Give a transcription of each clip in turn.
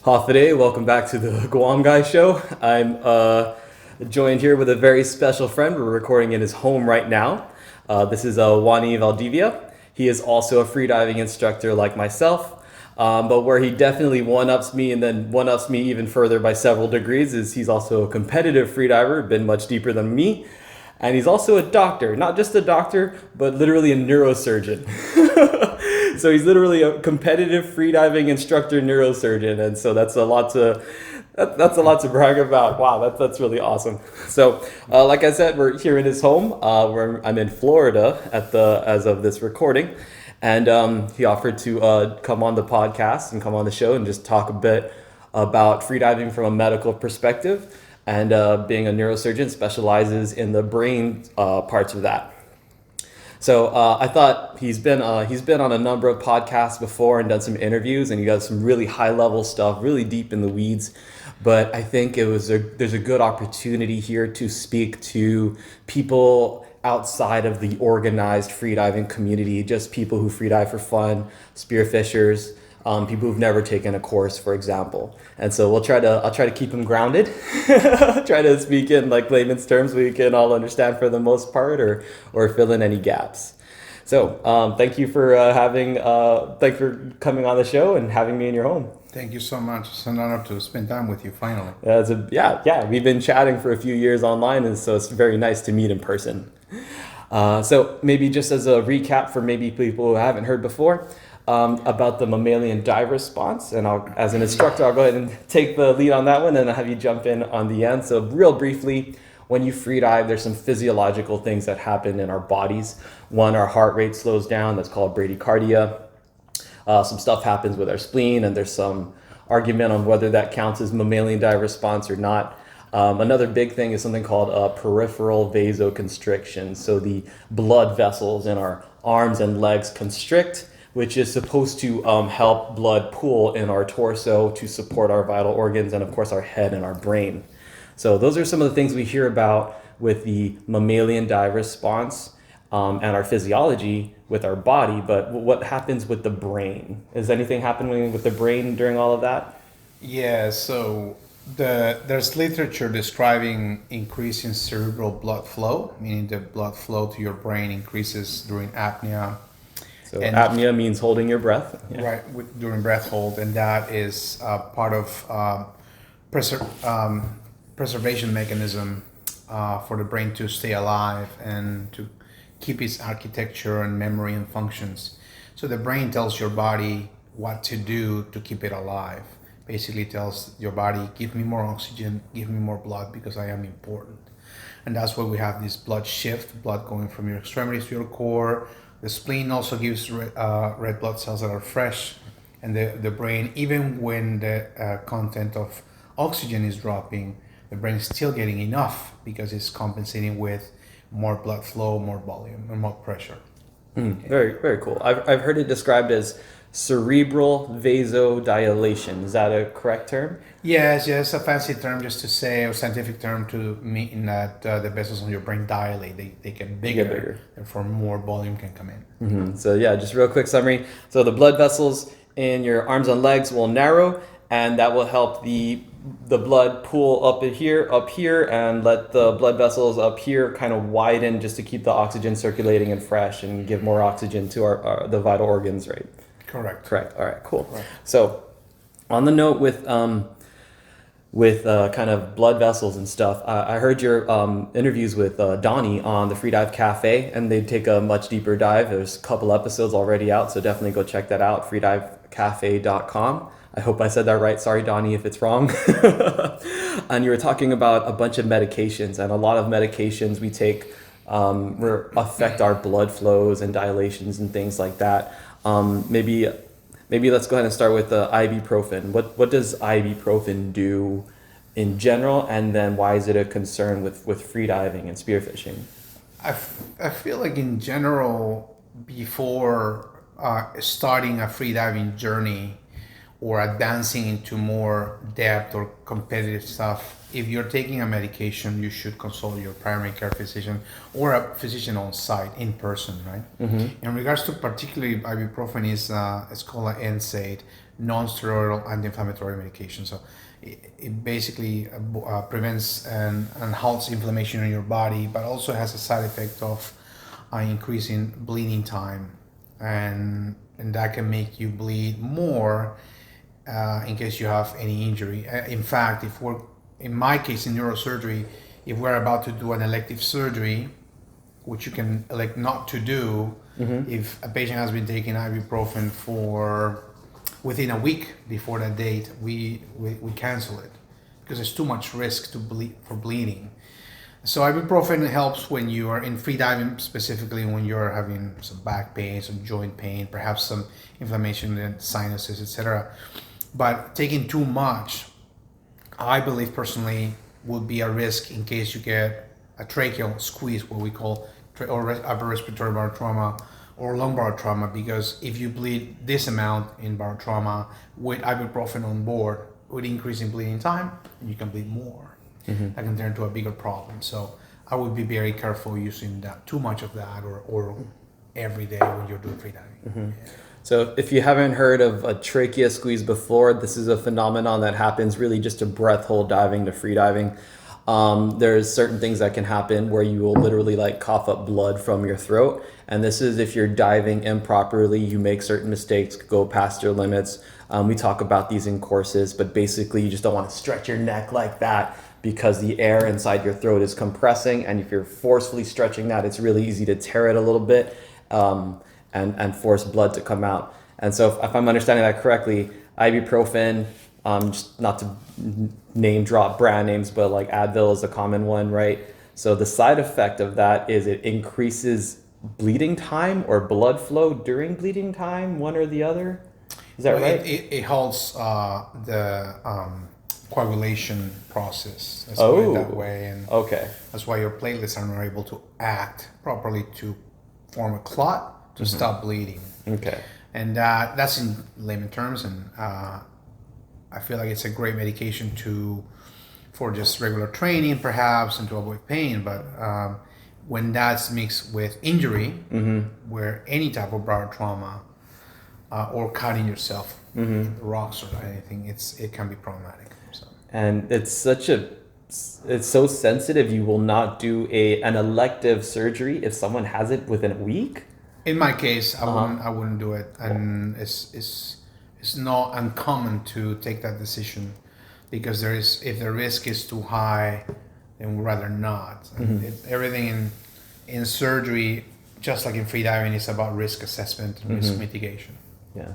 Today, welcome back to TheGuamGuy Show. I'm joined here with a very special friend. We're recording in his home right now. This is Juani Valdivia. He is also a freediving instructor like myself, but where he definitely one-ups me and then one-ups me even further by several degrees is he's also a competitive freediver, been much deeper than me. And he's also a doctor, not just a doctor, but literally a neurosurgeon. So he's literally a competitive freediving instructor neurosurgeon, and so that's a lot to brag about. Wow, that's really awesome. So, like I said, we're here in his home. I'm in Florida as of this recording, and he offered to come on the podcast and come on the show and just talk a bit about freediving from a medical perspective. And being a neurosurgeon specializes in the brain parts of that. So I thought he's been on a number of podcasts before and done some interviews, and he got some really high level stuff, really deep in the weeds. But I think there's a good opportunity here to speak to people outside of the organized freediving community, just people who freedive for fun, spearfishers, people who've never taken a course, for example. And so I'll try to keep him grounded, try to speak in like layman's terms we can all understand for the most part, or fill in any gaps. So thank you for thanks for coming on the show and having me in your home. Thank you so much. It's an honor to spend time with you finally. Yeah. We've been chatting for a few years online, and so it's very nice to meet in person. So maybe just as a recap for maybe people who haven't heard before, about the mammalian dive response, and as an instructor, I'll go ahead and take the lead on that one, and I'll have you jump in on the end. So real briefly, when you freedive, there's some physiological things that happen in our bodies. One, our heart rate slows down. That's called bradycardia. Some stuff happens with our spleen, and there's some argument on whether that counts as mammalian dive response or not. Another big thing is something called peripheral vasoconstriction. So the blood vessels in our arms and legs constrict, which is supposed to help blood pool in our torso to support our vital organs and, of course, our head and our brain. So those are some of the things we hear about with the mammalian dive response and our physiology with our body. But what happens with the brain? Is anything happening with the brain during all of that? Yeah, so there's literature describing increase in cerebral blood flow, meaning the blood flow to your brain increases during apnea. So apnea means holding your breath. Yeah. Right, during breath hold, and that is part of preservation mechanism for the brain to stay alive and to keep its architecture and memory and functions. So the brain tells your body what to do to keep it alive. Basically tells your body, give me more oxygen, give me more blood because I am important. And that's why we have this blood shift, blood going from your extremities to your core. The spleen also gives red blood cells that are fresh, and the brain, even when the content of oxygen is dropping, the brain is still getting enough because it's compensating with more blood flow, more volume, and more pressure. Okay. Very, very cool. I've heard it described as cerebral vasodilation. Is that a correct term? Yes, a fancy term just to say, or scientific term to mean that the vessels on your brain dilate. They get bigger, therefore more volume can come in. Mm-hmm. So yeah, just real quick summary. So the blood vessels in your arms and legs will narrow, and that will help the blood pool up here, and let the blood vessels up here kind of widen just to keep the oxygen circulating and fresh and give more oxygen to the vital organs, right? Correct. All right, cool. Correct. So on the note with kind of blood vessels and stuff, I heard your interviews with Donnie on the Freedive Cafe, and they take a much deeper dive. There's a couple episodes already out, so definitely go check that out, freedivecafe.com. I hope I said that right. Sorry, Donnie, if it's wrong. And you were talking about a bunch of medications, and a lot of medications we take affect our blood flows and dilations and things like that. Maybe let's go ahead and start with the ibuprofen. What does ibuprofen do in general, and then why is it a concern with freediving and spearfishing? I feel like in general, before starting a freediving journey or advancing into more depth or competitive stuff, if you're taking a medication, you should consult your primary care physician or a physician on site in person, right? Mm-hmm. In regards to particularly ibuprofen, it's called an NSAID, non-steroidal anti-inflammatory medication. So it basically prevents and halts inflammation in your body, but also has a side effect of increasing bleeding time, and that can make you bleed more in case you have any injury. In fact, in my case in neurosurgery, if we're about to do an elective surgery, which you can elect not to do, if a patient has been taking ibuprofen for within a week before that date, we cancel it because there's too much risk for bleeding. So ibuprofen helps when you are in freediving, specifically when you're having some back pain, some joint pain, perhaps some inflammation in the sinuses, etc. But taking too much, I believe personally, would be a risk in case you get a tracheal squeeze, what we call or upper respiratory barotrauma or lumbar trauma, because if you bleed this amount in barotrauma with ibuprofen on board, with increasing bleeding time, you can bleed more. That can turn into a bigger problem. So I would be very careful using that too much of that or every day when you're doing freediving. Yeah. So if you haven't heard of a trachea squeeze before, this is a phenomenon that happens really just to breath hold diving to freediving. There's certain things that can happen where you will literally like cough up blood from your throat. And this is if you're diving improperly, you make certain mistakes, go past your limits. We talk about these in courses, but basically you just don't want to stretch your neck like that because the air inside your throat is compressing. And if you're forcefully stretching that, it's really easy to tear it a little bit and force blood to come out. And so if I'm understanding that correctly, ibuprofen, just not to name drop brand names, but like Advil is a common one, right? So the side effect of that is it increases bleeding time or blood flow during bleeding time, one or the other. Is that right? It halts the coagulation process. Let's put it that way. And that's why your platelets are not able to act properly to form a clot to stop bleeding. Okay. And that's in layman terms, and I feel like it's a great medication for just regular training, perhaps, and to avoid pain. But when that's mixed with injury, where any type of broad trauma or cutting yourself in the rocks or anything, it can be problematic. So. And it's so sensitive. You will not do an elective surgery if someone has it within a week. In my case, I wouldn't do it, and it's not uncommon to take that decision because if the risk is too high, then we'd rather not. Everything in surgery, just like in freediving, is about risk assessment and risk mitigation. Yeah.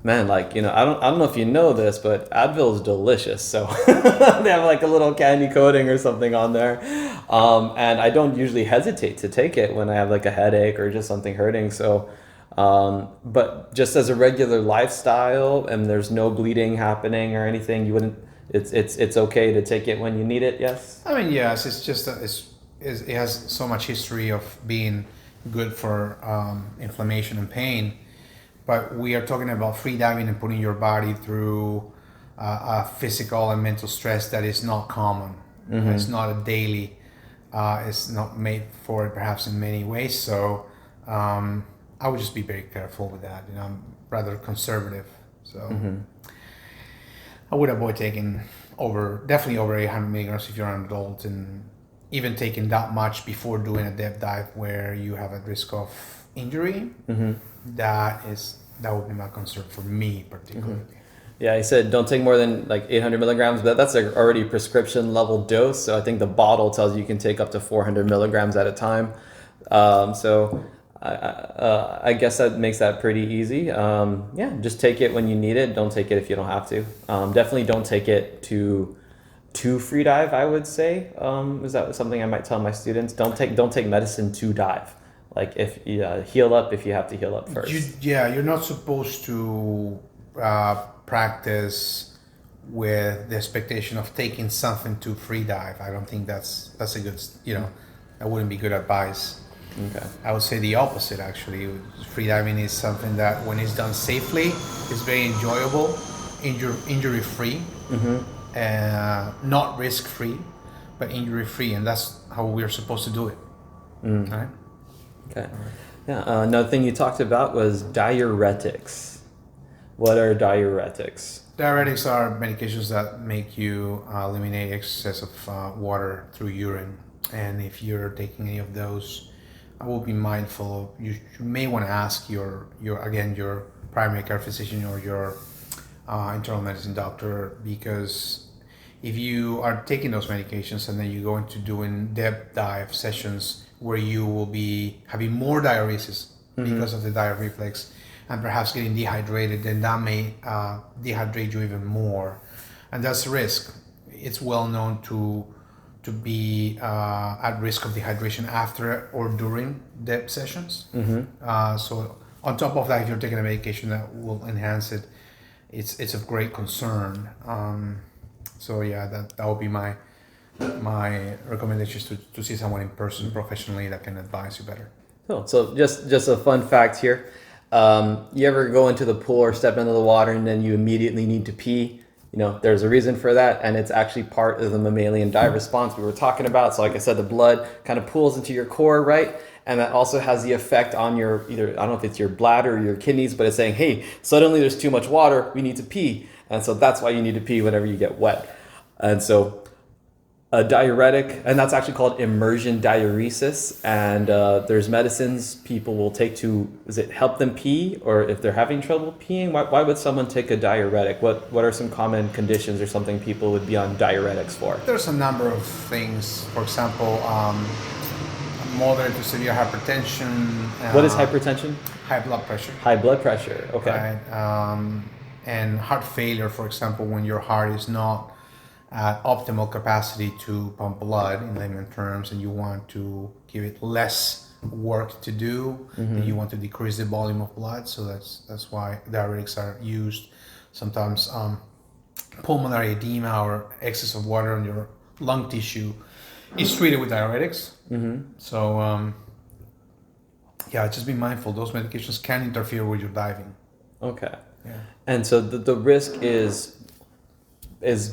Man, like, I don't know if you know this, but Advil is delicious. So they have like a little candy coating or something on there. And I don't usually hesitate to take it when I have like a headache or just something hurting. So, but just as a regular lifestyle and there's no bleeding happening or anything, you wouldn't, it's okay to take it when you need it. Yes. I mean, yes, it's just, it has so much history of being good for inflammation and pain. But we are talking about freediving and putting your body through a physical and mental stress that is not common. It's not a daily, it's not made for it perhaps in many ways. So I would just be very careful with that. I'm rather conservative. So I would avoid taking definitely over 800 milligrams if you're an adult, and even taking that much before doing a depth dive where you have a risk of injury. That would be my concern for me particularly. Yeah, he said don't take more than like 800 milligrams, but that's like already prescription level dose. So I think the bottle tells you can take up to 400 milligrams at a time. So I guess that makes that pretty easy. Just take it when you need it. Don't take it if you don't have to. Definitely don't take it to freedive, I would say. Is that something I might tell my students? Don't take medicine to dive. Like if heal up if you have to heal up first. You're not supposed to practice with the expectation of taking something to free dive. I don't think that's a good, that wouldn't be good advice. Okay. I would say the opposite actually. Free diving is something that when it's done safely, is very enjoyable, injury free, not risk free, but injury free, and that's how we're supposed to do it. Right? Okay. Yeah. Another thing you talked about was diuretics. What are diuretics? Diuretics are medications that make you eliminate excess of water through urine. And if you're taking any of those, I will be mindful. You may want to ask your primary care physician or your internal medicine doctor, because if you are taking those medications and then you go into doing depth dive sessions where you will be having more diuresis because of the dive reflex and perhaps getting dehydrated, then that may dehydrate you even more, and that's a risk. It's well known to be at risk of dehydration after or during depth sessions. So on top of that, if you're taking a medication that will enhance it, it's of great concern. So yeah, that would be my recommendations to see someone in person professionally that can advise you better. Cool. So just a fun fact here. You ever go into the pool or step into the water and then you immediately need to pee? There's a reason for that, and it's actually part of the mammalian dive response we were talking about. So like I said, the blood kind of pools into your core, right? And that also has the effect on your, either, I don't know if it's your bladder or your kidneys, but it's saying, hey, suddenly there's too much water, we need to pee. And so that's why you need to pee whenever you get wet. And so a diuretic, and that's actually called immersion diuresis. And there's medicines people will take to, is it help them pee, or if they're having trouble peeing? Why would someone take a diuretic? What are some common conditions or something people would be on diuretics for? There's a number of things. For example, moderate to severe hypertension. What is hypertension? High blood pressure. High blood pressure, okay. Right. And heart failure, for example, when your heart is not at optimal capacity to pump blood, in layman terms, and you want to give it less work to do, and you want to decrease the volume of blood. So that's why diuretics are used. Sometimes pulmonary edema or excess of water on your lung tissue is treated with diuretics. So yeah, just be mindful. Those medications can interfere with your diving. Okay. Yeah. And so the risk is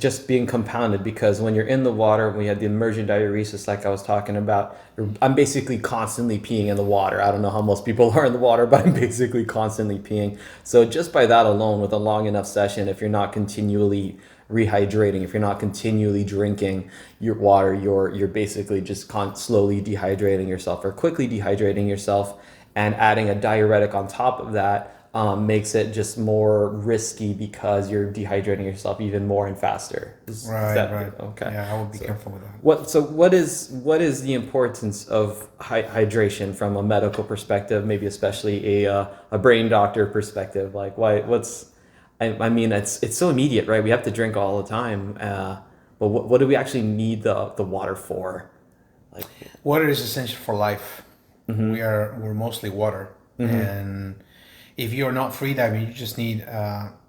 just being compounded, because when you're in the water, when we had the immersion diuresis, like I was talking about, I'm basically constantly peeing in the water. I don't know how most people are in the water, but I'm basically constantly peeing. So just by that alone, with a long enough session, if you're not continually rehydrating, if you're not continually drinking your water, you're basically just slowly dehydrating yourself or quickly dehydrating yourself, and adding a diuretic on top of that makes it just more risky, because you're dehydrating yourself even more and faster. Right. Okay. Yeah, I would be careful with that. What is the importance of hydration from a medical perspective, maybe especially a brain doctor perspective? Like I mean, it's so immediate, right? We have to drink all the time. But what do we actually need the water for? Like, water is essential for life. We're mostly water, and if you're not freediving, you just need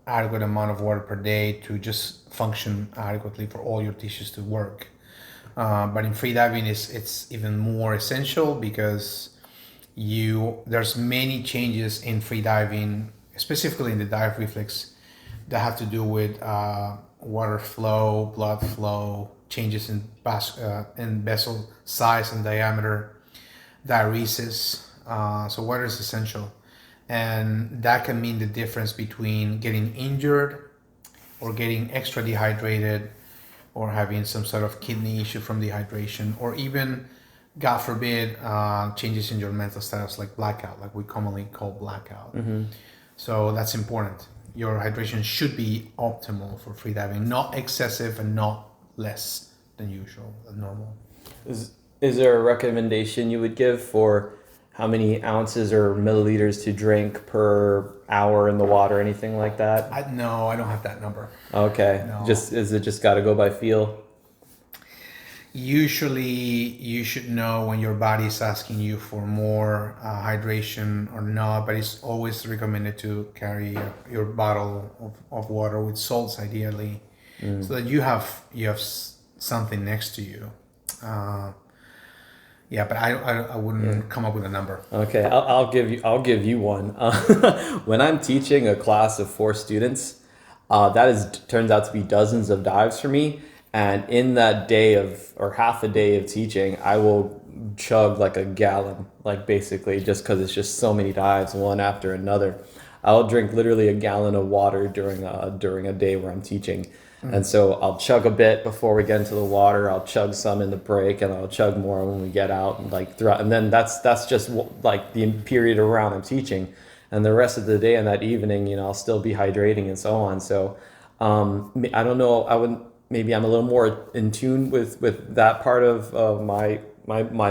adequate amount of water per day to just function adequately for all your tissues to work. But in freediving, it's even more essential, because there's many changes in freediving, specifically in the dive reflex, that have to do with water flow, blood flow, changes in vessel size and diameter, diuresis. So water is essential. And that can mean the difference between getting injured or getting extra dehydrated, or having some sort of kidney issue from dehydration, or even, God forbid, changes in your mental status, like blackout, like we commonly call blackout. So that's important. Your hydration should be optimal for freediving, not excessive and not less than usual, than normal. Is there a recommendation you would give for how many ounces or milliliters to drink per hour in the water, anything like that? No, I don't have that number. Okay. No. Is it just got to go by feel? Usually, you should know when your body is asking you for more hydration or not, but it's always recommended to carry your bottle of water with salts, ideally, so that you have something next to you. Yeah, but I wouldn't come up with a number. Okay, I'll give you one. When I'm teaching a class of 4 students, turns out to be dozens of dives for me. And in that day or half a day of teaching, I will chug like a gallon, like basically just because it's just so many dives, one after another. I'll drink literally a gallon of water during a day where I'm teaching. And so I'll chug a bit before we get into the water. I'll chug some in the break, and I'll chug more when we get out, and like throughout. And then that's just like the period around I'm teaching, and the rest of the day and that evening, I'll still be hydrating and so on. So I don't know. Maybe I'm a little more in tune with that part of my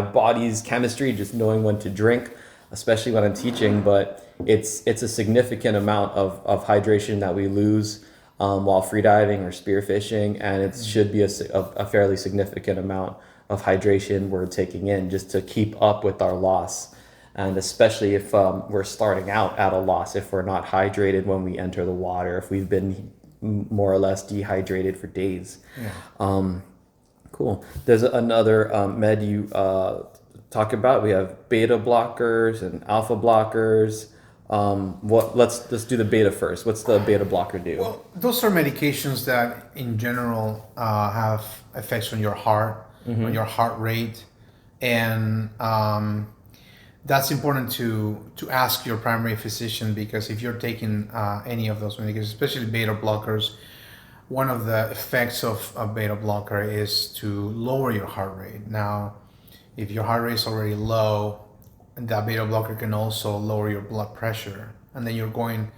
body's chemistry, just knowing when to drink, especially when I'm teaching. But it's a significant amount of hydration that we lose while freediving or spearfishing, and it should be a fairly significant amount of hydration we're taking in just to keep up with our loss. And especially if we're starting out at a loss, if we're not hydrated when we enter the water, if we've been more or less dehydrated for days. Yeah. Cool. There's another med you talk about. We have beta blockers and alpha blockers. Let's do the beta first. What's the beta blocker do? Well, those are medications that in general have effects on your heart, on your heart rate, and that's important to ask your primary physician, because if you're taking any of those medications, especially beta blockers, one of the effects of a beta blocker is to lower your heart rate. Now, if your heart rate is already low, that beta blocker can also lower your blood pressure, and then you're going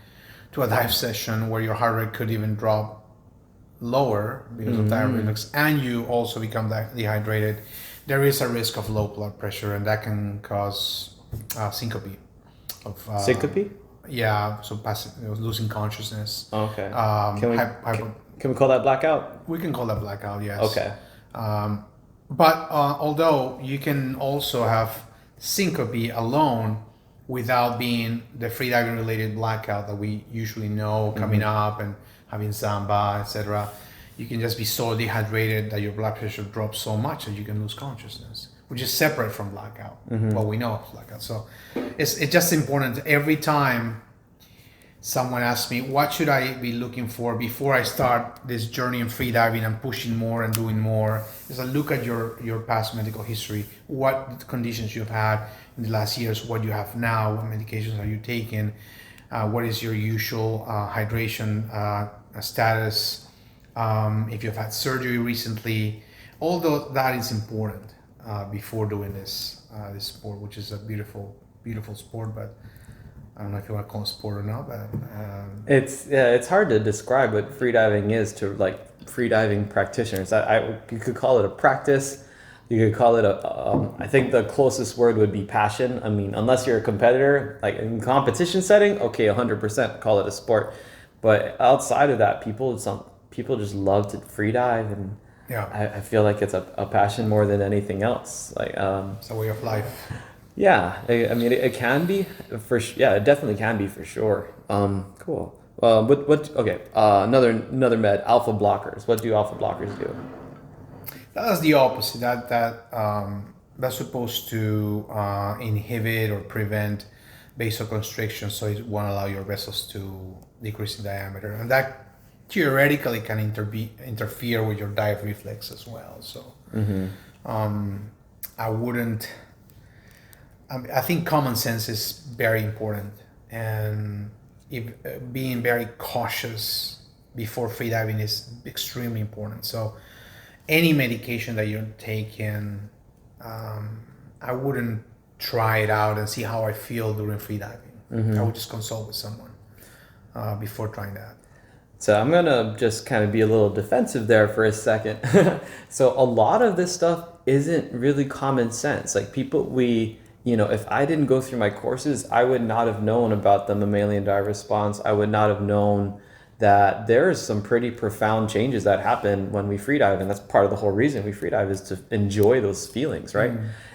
to a dive session where your heart rate could even drop lower because of diuretics, and you also become dehydrated. There is a risk of low blood pressure, and that can cause syncope. Syncope? Yeah, so passive, losing consciousness. Okay. Can we call that blackout? We can call that blackout, yes. Okay. But although you can also have syncope alone without being the freediving related blackout that we usually know coming up and having samba, etc. You can just be so dehydrated that your blood pressure drops so much that you can lose consciousness, which is separate from blackout, what we know of blackout. So it's just important. Every time someone asks me, what should I be looking for before I start this journey in freediving and pushing more and doing more, is a look at your past medical history, what conditions you've had in the last years, what you have now, what medications are you taking, what is your usual hydration status, if you've had surgery recently. All that is important before doing this sport, which is a beautiful sport, but I don't know if you want to call it sport or not, but it's hard to describe what freediving is to like freediving practitioners. You could call it a practice. You could call it I think the closest word would be passion. I mean, unless you're a competitor, like in competition setting, okay, 100% call it a sport. But outside of that, people just love to freedive, and I feel like it's a passion more than anything else. Like it's a way of life. Yeah, I mean, it can be it definitely can be for sure. Cool. Okay. Another med, alpha blockers. What do alpha blockers do? That's the opposite. That's supposed to inhibit or prevent vasoconstriction, so it won't allow your vessels to decrease in diameter, and that theoretically can interfere with your dive reflex as well. So I think common sense is very important, and being very cautious before freediving is extremely important. So any medication that you're taking, I wouldn't try it out and see how I feel during freediving. I would just consult with someone before trying that. So I'm going to just kind of be a little defensive there for a second. So a lot of this stuff isn't really common sense. Like if I didn't go through my courses, I would not have known about the mammalian dive response. I would not have known that there's some pretty profound changes that happen when we freedive, and that's part of the whole reason we freedive, is to enjoy those feelings, right?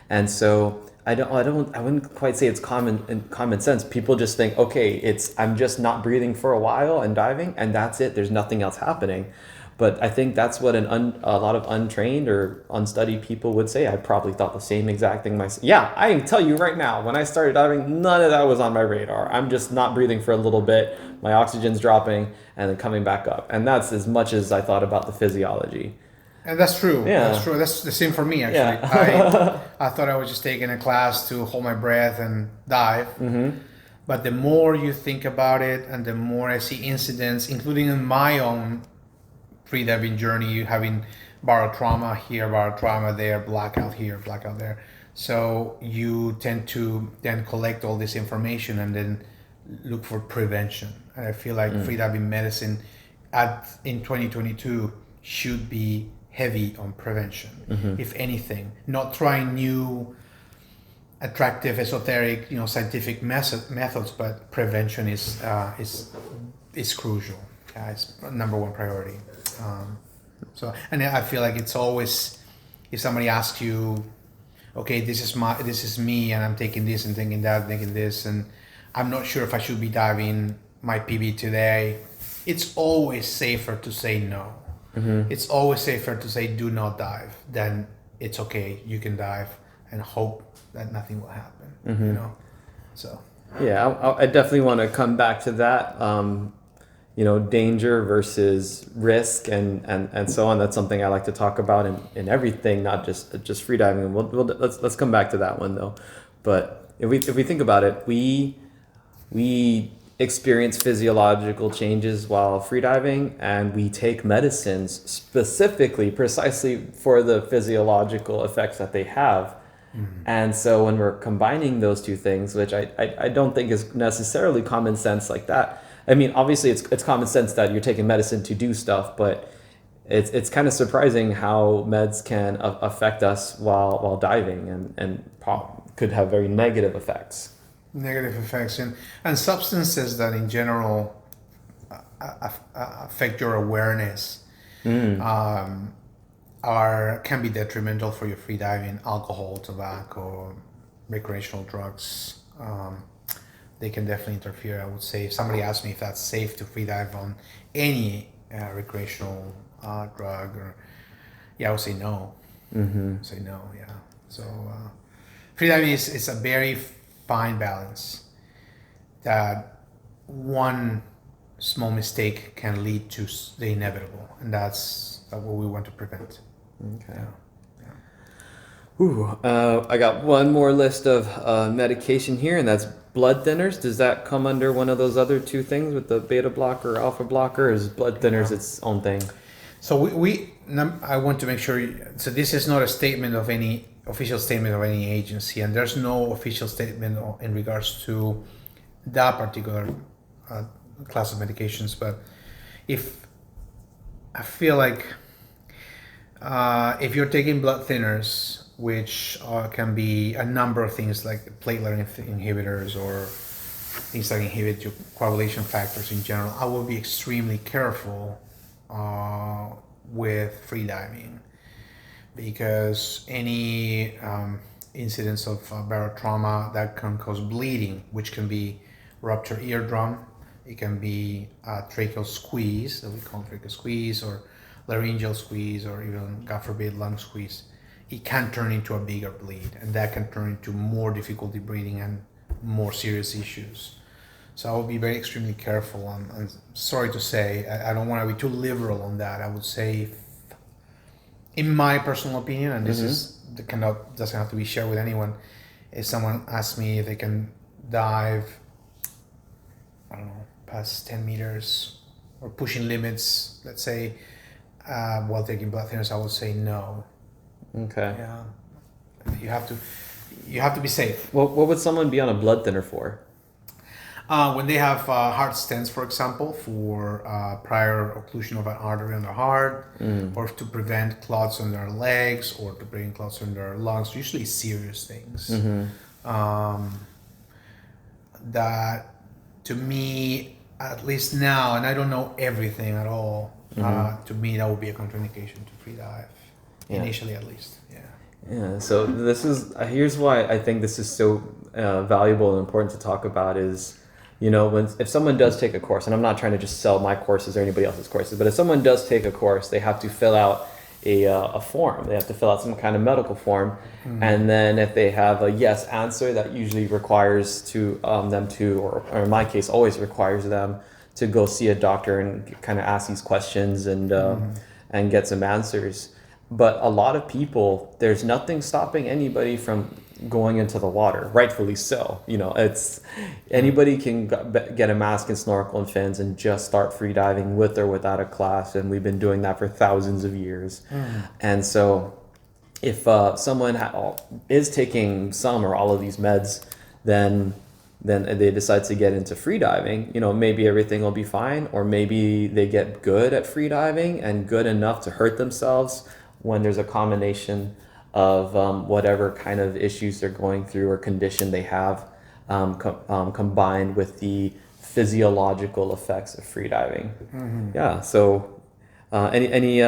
And so I wouldn't quite say it's common sense. People just think, okay, I'm just not breathing for a while and diving, and that's it. There's nothing else happening. But I think that's what a lot of untrained or unstudied people would say. I probably thought the same exact thing myself. Yeah, I can tell you right now, when I started diving, none of that was on my radar. I'm just not breathing for a little bit. My oxygen's dropping and then coming back up. And that's as much as I thought about the physiology. And that's true. Yeah. That's true. That's the same for me, actually. Yeah. I thought I was just taking a class to hold my breath and dive. But the more you think about it, and the more I see incidents, including in my own freediving journey, having barotrauma here, barotrauma there, blackout here, blackout there. So you tend to then collect all this information and then look for prevention. And I feel like freediving medicine in 2022 should be heavy on prevention, if anything. Not trying new attractive, esoteric, scientific methods, but prevention is crucial. It's number one priority. And I feel like it's always, if somebody asks you, okay, this is me, and I'm taking this and taking that, taking this, and I'm not sure if I should be diving my PB today, it's always safer to say no. It's always safer to say do not dive than it's okay, you can dive, and hope that nothing will happen. So yeah, I definitely want to come back to that. Danger versus risk and so on. That's something I like to talk about in everything, not just freediving. Let's come back to that one though. But if we think about it, we experience physiological changes while freediving, and we take medicines precisely for the physiological effects that they have. And so when we're combining those two things, which I don't think is necessarily common sense like that. I mean, obviously it's common sense that you're taking medicine to do stuff, but it's kind of surprising how meds can affect us while diving and could have very negative effects. Negative effects and substances that in general affect your awareness can be detrimental for your freediving. Alcohol, tobacco, recreational drugs. They can definitely interfere. I would say if somebody asked me if that's safe to freedive on any recreational drug, I would say no. Say no, yeah. So freediving is a very fine balance that one small mistake can lead to the inevitable, and that's what we want to prevent. Okay. Ooh, I got one more list of medication here, and that's blood thinners. Does that come under one of those other two things with the beta blocker or alpha blocker, or is blood thinners its own thing? So I want to make sure, so this is not a statement of any official statement of any agency, and there's no official statement in regards to that particular class of medications, but I feel like if you're taking blood thinners, which can be a number of things like platelet inhibitors or things that inhibit your coagulation factors in general, I will be extremely careful with freediving, because any incidence of barotrauma that can cause bleeding, which can be ruptured eardrum, it can be tracheal squeeze, that we call tracheal squeeze, or laryngeal squeeze, or even, God forbid, lung squeeze. It can turn into a bigger bleed, and that can turn into more difficulty breathing and more serious issues. So I will be very extremely careful. I'm sorry to say, I don't want to be too liberal on that. I would say, in my personal opinion, and this doesn't have to be shared with anyone, if someone asks me if they can dive, I don't know, past 10 meters or pushing limits, let's say, while taking blood thinners, I would say no. Okay. Yeah. You have to be safe. What would someone be on a blood thinner for? When they have heart stents, for example, for prior occlusion of an artery on their heart, or to prevent clots on their legs, or to prevent clots on their lungs, usually serious things. That, to me, at least now, and I don't know everything at all, to me that would be a contraindication to free dive, initially at least. Yeah, so here's why I think this is so valuable and important to talk about is, if someone does take a course, and I'm not trying to just sell my courses or anybody else's courses, but if someone does take a course, they have to fill out a form. They have to fill out some kind of medical form, and then if they have a yes answer, that usually requires them to, or in my case, always requires them to go see a doctor and kind of ask these questions and get some answers. But a lot of people, there's nothing stopping anybody from going into the water, rightfully so. It's anybody can get a mask and snorkel and fins and just start free diving with or without a class, and we've been doing that for thousands of years. And so if someone is taking some or all of these meds, then they decide to get into free diving, maybe everything will be fine, or maybe they get good at free diving and good enough to hurt themselves when there's a combination of whatever kind of issues they're going through or condition they have, combined with the physiological effects of free diving. Yeah. So, anything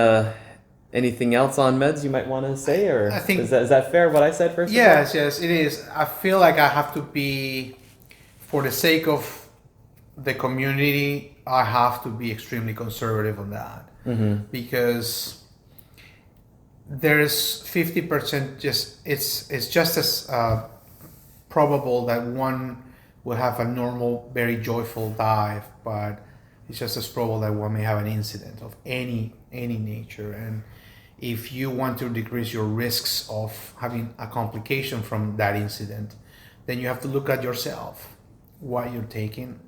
else on meds you might want to say, or I think, is that fair? What I said first? Yes, it is. I feel like I have to be, for the sake of the community, I have to be extremely conservative on that, because there's 50% it's just as probable that one will have a normal, very joyful dive, but it's just as probable that one may have an incident of any nature. And if you want to decrease your risks of having a complication from that incident, then you have to look at yourself, what you're taking,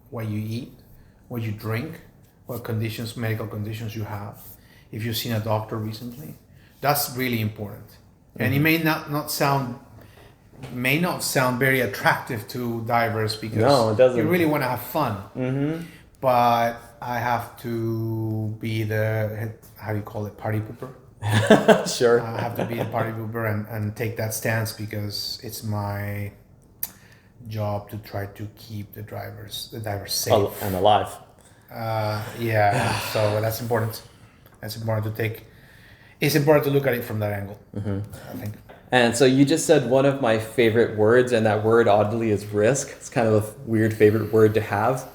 what you eat, what you drink, what medical conditions you have, if you've seen a doctor recently. That's really important. And it may not sound very attractive to divers, because no, it doesn't. You really want to have fun. But I have to be the, how do you call it, party pooper? Sure. I have to be the party pooper and take that stance, because it's my job to try to keep the divers safe and alive. So that's important. It's important to look at it from that angle, I think. And so you just said one of my favorite words, and that word oddly is risk. It's kind of a weird favorite word to have.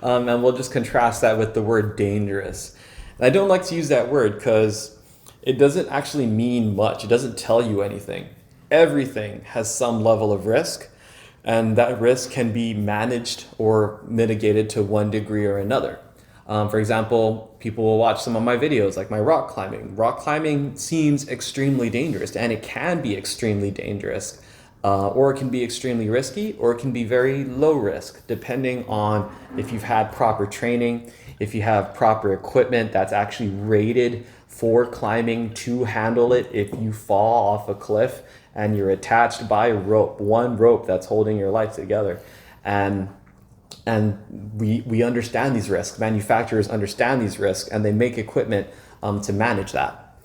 And we'll just contrast that with the word dangerous. And I don't like to use that word because it doesn't actually mean much. It doesn't tell you anything. Everything has some level of risk, and that risk can be managed or mitigated to one degree or another. For example, people will watch some of my videos, like my rock climbing. Rock climbing seems extremely dangerous, and it can be extremely dangerous, or it can be extremely risky, or it can be very low risk, depending on if you've had proper training, if you have proper equipment that's actually rated for climbing to handle it if you fall off a cliff and you're attached by one rope that's holding your life together. And we understand these risks. Manufacturers understand these risks, and they make equipment to manage that.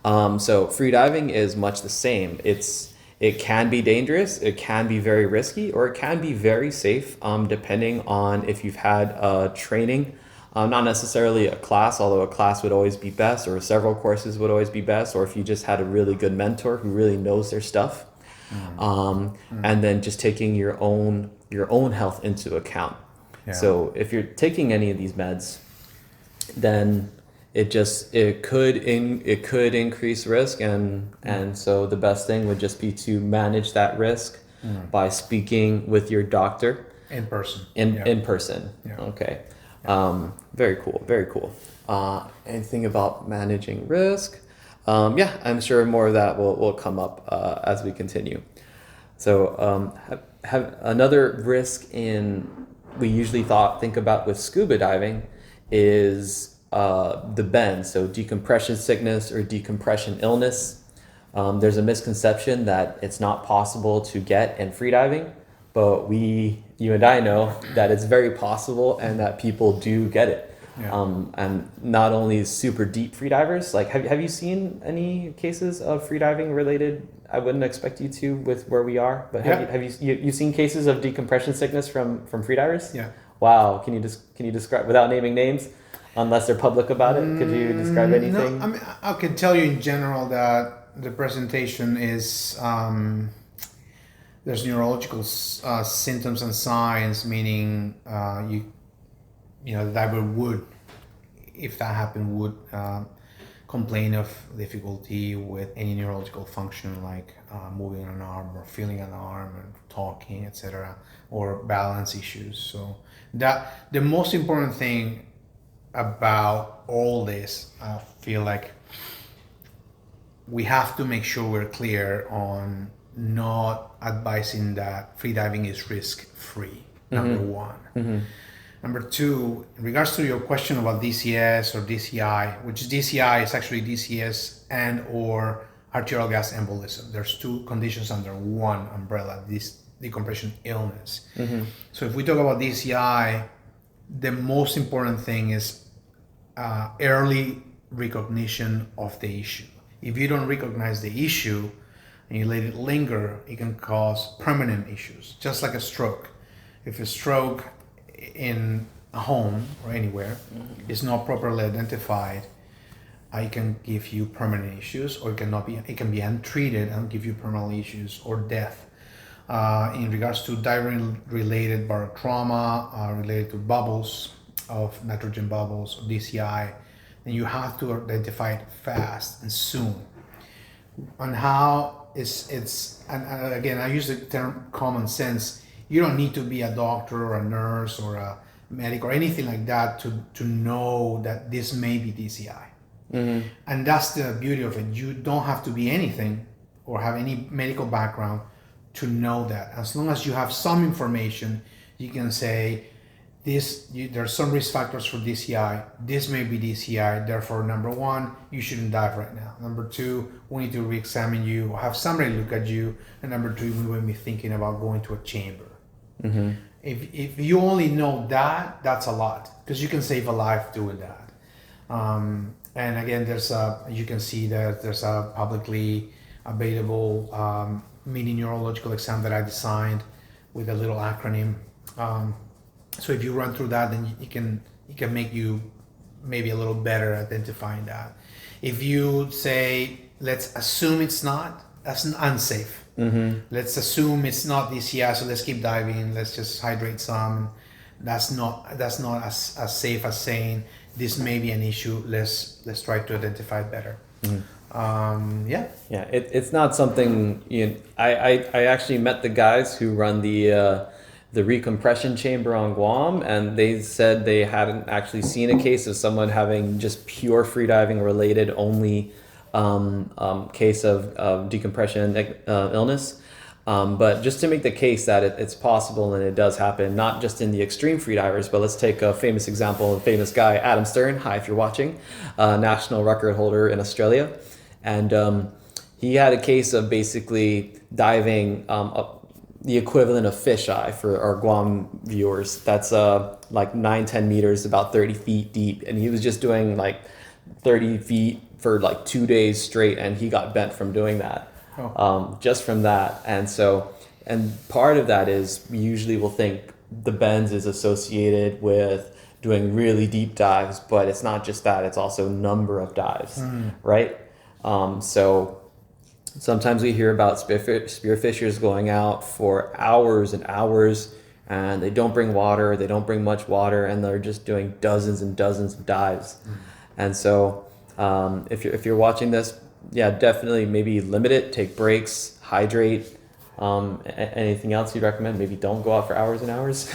So freediving is much the same. It can be dangerous, it can be very risky, or it can be very safe, depending on if you've had training. Not necessarily a class, although a class would always be best, or several courses would always be best, or if you just had a really good mentor who really knows their stuff. And then just taking your own health into account. Yeah. So if you're taking any of these meds, then it could increase risk, and so the best thing would just be to manage that risk by speaking with your doctor in person. In person. Yeah. Okay. Very cool. Anything about managing risk? I'm sure more of that will come up as we continue. So have another risk we usually think about with scuba diving is the bend, so decompression sickness or decompression illness. There's a misconception that it's not possible to get in freediving, but you and I know that it's very possible and that people do get it. Yeah. And not only super deep freedivers, like have you seen any cases of freediving related? I wouldn't expect you to with where we are, but have you seen cases of decompression sickness from freedivers? Yeah. Wow. Can you describe, without naming names, unless they're public about it? Could you describe anything? No, I mean, I can tell you in general that the presentation is there's neurological symptoms and signs, meaning the diver would, if that happened, would complain of difficulty with any neurological function, like moving an arm or feeling an arm and talking, etc., or balance issues. So that the most important thing about all this, I feel like we have to make sure we're clear on not advising that freediving is risk-free, number one. Number two, in regards to your question about DCS or DCI, which is DCI is actually DCS and or arterial gas embolism. There's two conditions under one umbrella, this decompression illness. So if we talk about DCI, the most important thing is early recognition of the issue. If you don't recognize the issue and you let it linger, it can cause permanent issues, just like a stroke. If a stroke in a home or anywhere is not properly identified, it can give you permanent issues, or it can be untreated and give you permanent issues or death. In regards to diving related barotrauma, related to bubbles of nitrogen bubbles or DCI, then you have to identify it fast and soon. And how and again, I use the term common sense. You don't need to be a doctor or a nurse or a medic or anything like that to know that this may be DCI. And that's the beauty of it. You don't have to be anything or have any medical background to know that. As long as you have some information, you can say, there are some risk factors for DCI. This may be DCI. Therefore, number one, you shouldn't dive right now. Number two, we need to re-examine you or have somebody look at you. And number three, we may be thinking about going to a chamber. If you only know that, that's a lot, because you can save a life doing that. And again, you can see that there's a publicly available mini neurological exam that I designed with a little acronym. So if you run through that, then it can make you maybe a little better identifying that. If you say, let's assume it's not, that's unsafe. Let's assume it's not DCI, so let's keep diving. Let's just hydrate some. That's not as safe as saying this may be an issue. Let's try to identify it better. It's not something I actually met the guys who run the recompression chamber on Guam, and they said they hadn't actually seen a case of someone having just pure freediving related only case of decompression illness. But just to make the case that it's possible and it does happen, not just in the extreme freedivers, but let's take a famous example, a famous guy, Adam Stern. Hi, if you're watching, national record holder in Australia. And he had a case of basically diving the equivalent of fisheye for our Guam viewers. That's like 9-10 meters, about 30 feet deep. And he was just doing like 30 feet for like 2 days straight, and he got bent from doing that. Just from that. And part of that is we usually will think the bends is associated with doing really deep dives, but it's not just that, it's also number of dives, right? So sometimes we hear about spearfishers going out for hours and hours, and they don't bring water, they don't bring much water, and they're just doing dozens and dozens of dives. And so if you're watching this, definitely maybe limit it, take breaks, hydrate. Anything else you'd recommend? Maybe don't go out for hours and hours.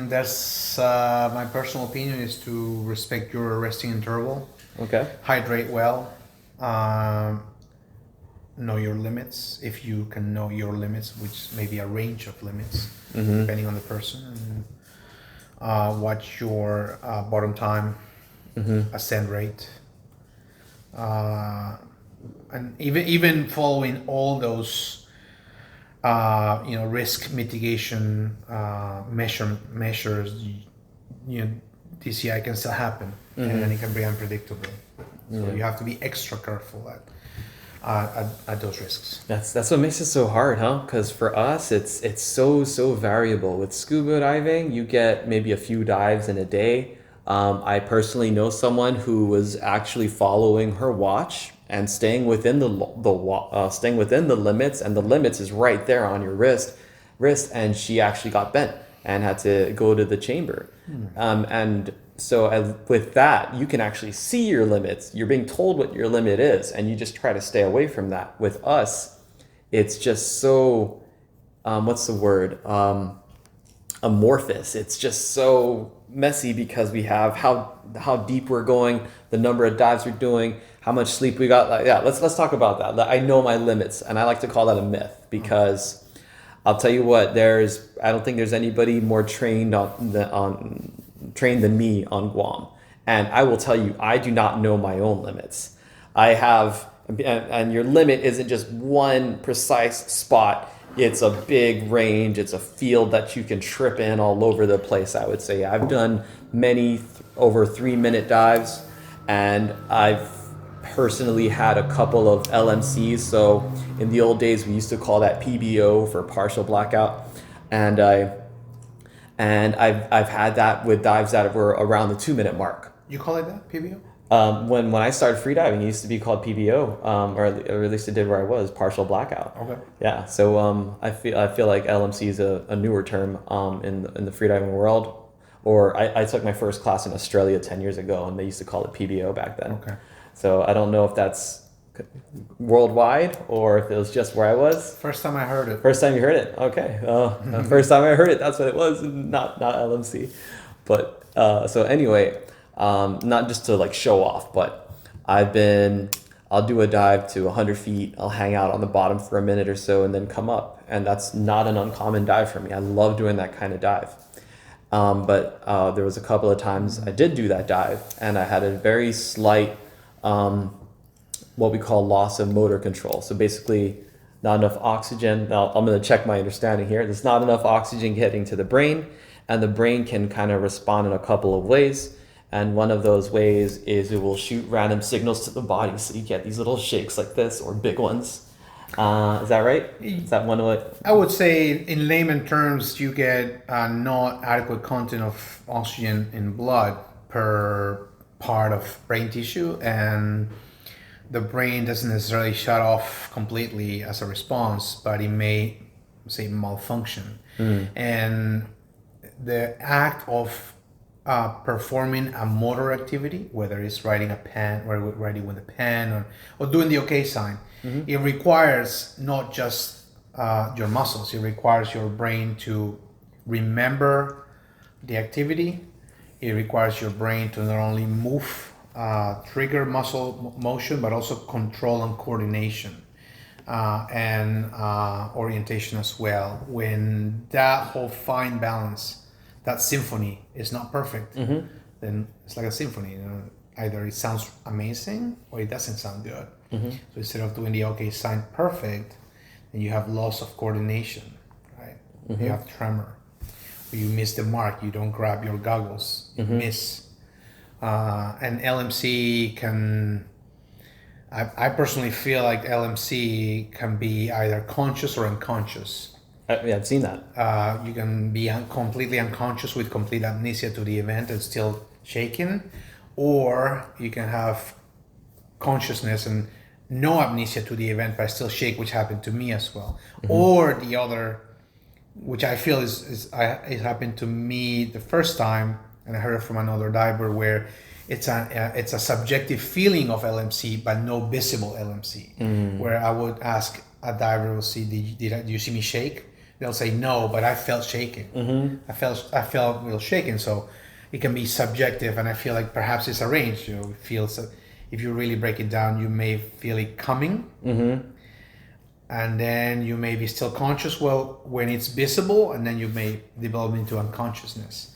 That's my personal opinion is to respect your resting interval. Okay. Hydrate well. Know your limits, if you can know your limits, which may be a range of limits depending on the person. And watch your bottom time, ascent rate. And even following all those risk mitigation measures, DCI can still happen, and it can be unpredictable. So you have to be extra careful at those risks. That's what makes it so hard, huh? Because for us, it's so variable. With scuba diving, you get maybe a few dives in a day. I personally know someone who was actually following her watch and staying within the limits, and the limits is right there on your wrist, and she actually got bent and had to go to the chamber. And so with that, you can actually see your limits. You're being told what your limit is, and you just try to stay away from that. With us, it's just so, what's the word? Amorphous. It's just so messy because we have how deep we're going, the number of dives we're doing, how much sleep we got. Like, yeah, let's talk about that. I know my limits, and I like to call that a myth because I'll tell you what. I don't think there's anybody more trained trained than me on Guam, and I will tell you, I do not know my own limits. I have, and your limit isn't just one precise spot. It's a big range. It's a field that you can trip in all over the place. I would say I've done many over 3-minute dives, and I've personally had a couple of LMCs. So in the old days, we used to call that PBO for partial blackout, and I've had that with dives that were around the 2-minute mark. You call it that, PBO? When I started freediving, it used to be called PBO, or at least it did where I was, partial blackout. Okay. Yeah. So I feel like LMC is a newer term in the freediving world. Or I took my first class in Australia 10 years ago, and they used to call it PBO back then. Okay. So I don't know if that's worldwide or if it was just where I was. First time I heard it. First time you heard it? Okay. First time I heard it, that's what it was, not LMC. But so anyway, not just to like show off, but I'll do a dive to 100 feet. I'll hang out on the bottom for a minute or so and then come up. And that's not an uncommon dive for me. I love doing that kind of dive. But there was a couple of times I did do that dive, and I had a very slight, what we call loss of motor control. So basically, not enough oxygen. Now, I'm going to check my understanding here. There's not enough oxygen getting to the brain, and the brain can kind of respond in a couple of ways. And one of those ways is it will shoot random signals to the body. So you get these little shakes like this, or big ones. Is that right? Is that one of it? I would say in layman terms, you get not adequate content of oxygen in blood per part of brain tissue, and the brain doesn't necessarily shut off completely as a response, but it may, say, malfunction. And the act of performing a motor activity, whether it's riding a pen or riding with a pen or doing the OK sign, it requires not just your muscles, it requires your brain to remember the activity. It requires your brain to not only move, trigger muscle motion, but also control and coordination and orientation as well. When that whole fine balance, that symphony is not perfect, then it's like a symphony. You know, either it sounds amazing or it doesn't sound good. So instead of doing the OK sign perfect, then you have loss of coordination, right? You have tremor. Or you miss the mark. You don't grab your goggles. You miss. And LMC can. I personally feel like LMC can be either conscious or unconscious. Yeah, I've seen that. You can be completely unconscious with complete amnesia to the event and still shaking, or you can have consciousness and no amnesia to the event but still shake, which happened to me as well. Or the other, which I feel it happened to me the first time, and I heard it from another diver, where it's a subjective feeling of LMC but no visible LMC. Where I would ask a diver, will see, did you see me shake? They'll say no, but I felt shaking. I felt real shaking. So it can be subjective, and I feel like perhaps it's arranged. You know, it feels, if you really break it down, you may feel it coming, and then you may be still conscious when it's visible, and then you may develop into unconsciousness.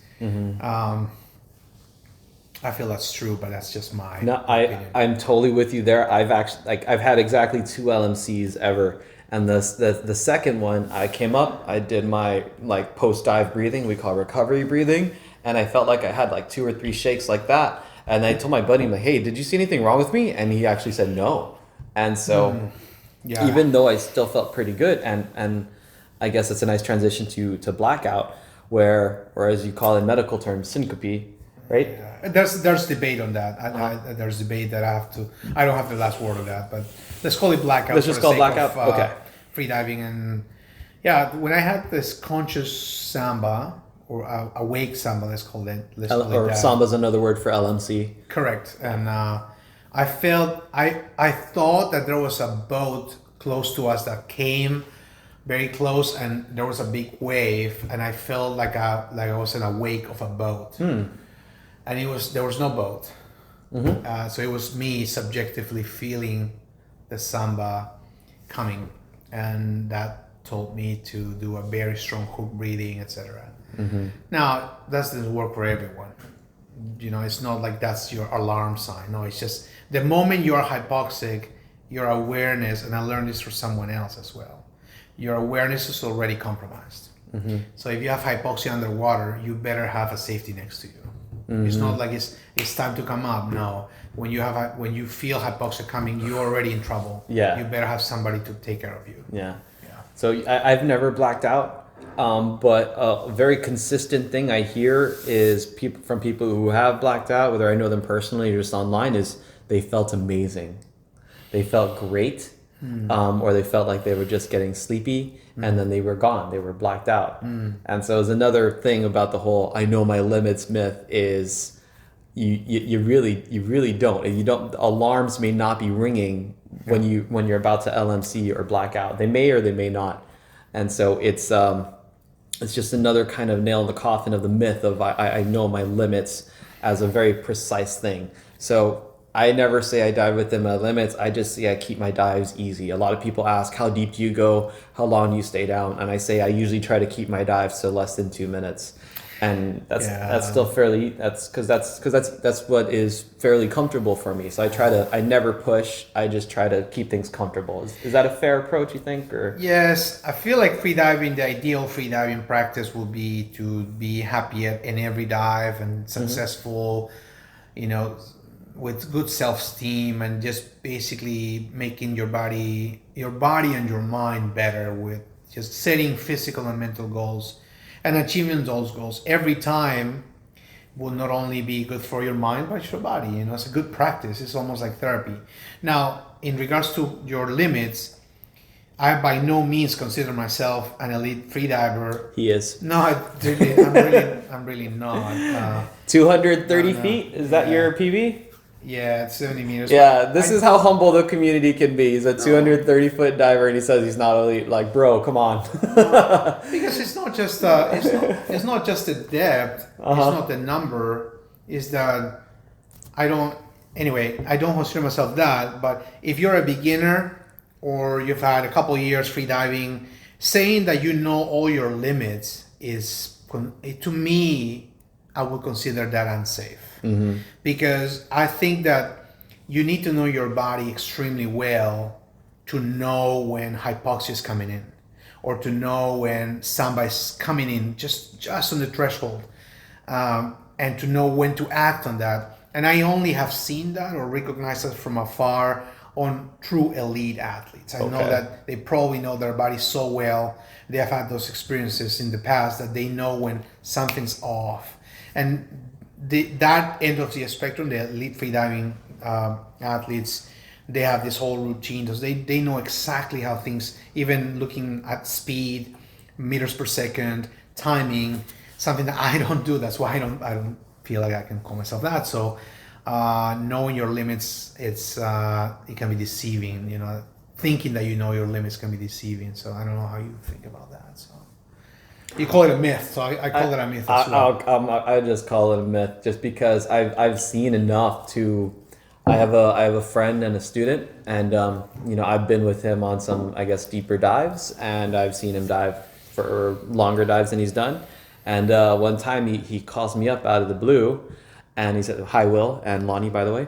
I feel that's true, but that's just my opinion. I'm totally with you there. I've had exactly 2 LMCs ever. And the second one, I came up, I did my like post-dive breathing, we call recovery breathing, and I felt like I had like 2 or 3 shakes like that. And I told my buddy, I'm like, hey, did you see anything wrong with me? And he actually said no. And so even though I still felt pretty good, and I guess it's a nice transition to blackout, or as you call it in medical terms, syncope, right? There's debate on that. There's debate that I don't have the last word of that, but let's call it blackout. Let's just call it blackout. Okay. Freediving, and when I had this conscious samba or awake samba, let's call it that. Samba's another word for LMC. Correct. And I thought that there was a boat close to us that came very close, and there was a big wave, and I felt like I was in a wake of a boat. And there was no boat. So it was me subjectively feeling the samba coming, and that told me to do a very strong hook breathing, etc. Now that doesn't work for everyone. It's not like that's your alarm sign. No, it's just the moment you are hypoxic, your awareness, and I learned this from someone else as well, your awareness is already compromised. So if you have hypoxia underwater, you better have a safety next to you. It's not like it's time to come up. No, when you feel hypoxia coming, you're already in trouble. Yeah. You better have somebody to take care of you. Yeah. So I've never blacked out, but a very consistent thing I hear is from people who have blacked out, whether I know them personally or just online, is they felt amazing. They felt great, or they felt like they were just getting sleepy, and then they were gone. They were blacked out. And so it's another thing about the whole "I know my limits" myth is you really don't. And you don't. Alarms may not be ringing when you're about to LMC or black out. They may or they may not. And so it's just another kind of nail in the coffin of the myth of I know my limits as a very precise thing. So I never say I dive within my limits. I just say I keep my dives easy. A lot of people ask, how deep do you go? How long do you stay down? And I say I usually try to keep my dives to less than 2 minutes. And that's still fairly, that's what is fairly comfortable for me. So I never push. I just try to keep things comfortable. Is that a fair approach, you think? Or Yes, I feel like freediving, the ideal freediving practice would be to be happy in every dive and successful, with good self-esteem, and just basically making your body and your mind better with just setting physical and mental goals and achieving those goals every time will not only be good for your mind but your body. It's a good practice. It's almost like therapy. Now, in regards to your limits, I by no means consider myself an elite freediver. He is. No, I'm really not. 230 feet? Is that your PB? Yeah, it's 70 meters. Yeah, this is how humble the community can be. He's a 230-foot diver, and he says he's not elite. Like, bro, come on. Because it's not just it's not just the depth. It's not the number. It's that I don't consider myself that. But if you're a beginner or you've had a couple years free diving, saying that you know all your limits is, to me, I would consider that unsafe. Because I think that you need to know your body extremely well to know when hypoxia is coming in, or to know when somebody's coming in just on the threshold, and to know when to act on that. And I only have seen that or recognized that from afar on true elite athletes. I know that they probably know their body so well. They have had those experiences in the past that they know when something's off. And that end of the spectrum, the elite freediving athletes, they have this whole routine. They know exactly how things, even looking at speed, meters per second, timing, something that I don't do. That's why I don't feel like I can call myself that. So knowing your limits, it can be deceiving. Thinking that you know your limits can be deceiving. So I don't know how you think about that. So. You call it a myth, so I call it a myth as well. I just call it a myth just because I've seen enough to. I have a friend and a student, and I've been with him on some, I guess, deeper dives, and I've seen him dive for longer dives than he's done. And one time he calls me up out of the blue, and he said, "Hi, Will," and Lonnie, by the way.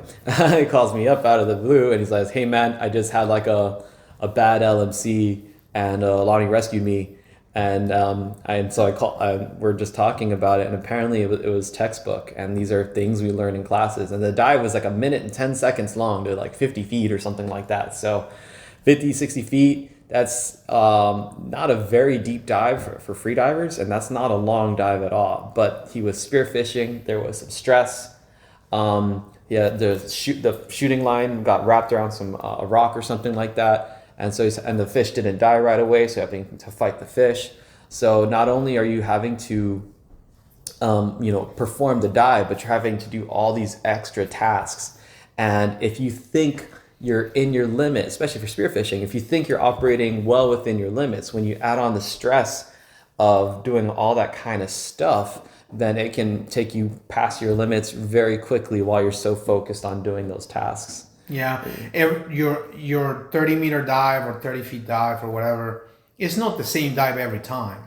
He calls me up out of the blue, and he's like, "Hey, man, I just had like a bad LMC, and Lonnie rescued me." And we're just talking about it, and apparently it was textbook, and these are things we learn in classes. And the dive was like 1 minute and 10 seconds long to like 50 feet or something like that. So 50, 60 feet, that's not a very deep dive for free divers, and that's not a long dive at all. But he was spearfishing, there was some stress. The shooting line got wrapped around a rock or something like that. And the fish didn't die right away, so having to fight the fish. So not only are you having to, perform the dive, but you're having to do all these extra tasks. And if you think you're in your limit, especially for spearfishing, if you think you're operating well within your limits, when you add on the stress of doing all that kind of stuff, then it can take you past your limits very quickly while you're so focused on doing those tasks. Yeah, your 30-meter dive or 30 feet dive or whatever, it's not the same dive every time,